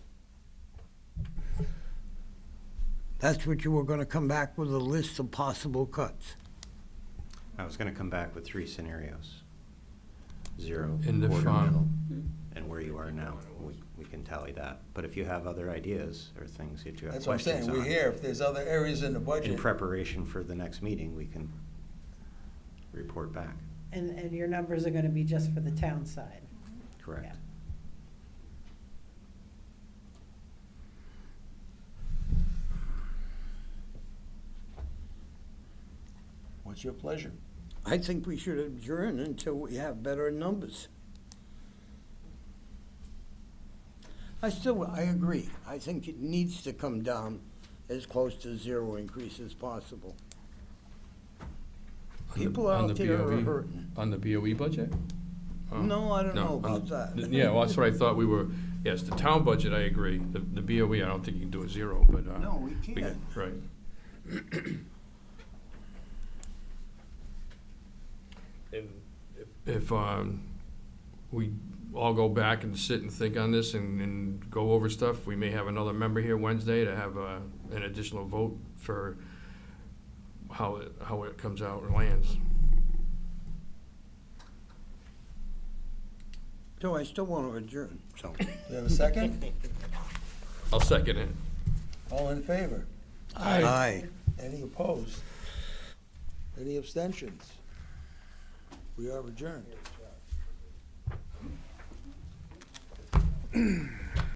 That's what you were going to come back with, a list of possible cuts. I was gonna come back with 3 scenarios. 0, In the quarter farm. mil, and where you are now. We can tally that. But if you have other ideas or things that you have That's what I'm questions saying, on. we're here, if there's other areas in the In budget. preparation for the next meeting, we can report back. And your numbers are gonna be just for the town side. Correct. Yeah. What's your pleasure? I think we should adjourn until we have better numbers. I agree. I think it needs to come down as close to 0 increase as possible. People On out the there are BOE hurting. On the BOE budget? Oh, No, I don't know on about the- that. Yeah, well, that's what I thought we were, yes, the town budget, I agree. The BOE, I don't think you can do a 0, but. No, we we can't. Right. And if we all go back and sit and think on this and go over stuff, we may have another member here Wednesday to have an additional vote for how it comes out or lands. So I still want to adjourn, so. You have a second? I'll second it. All in favor? Aye. Any opposed? Any abstentions? We are adjourned.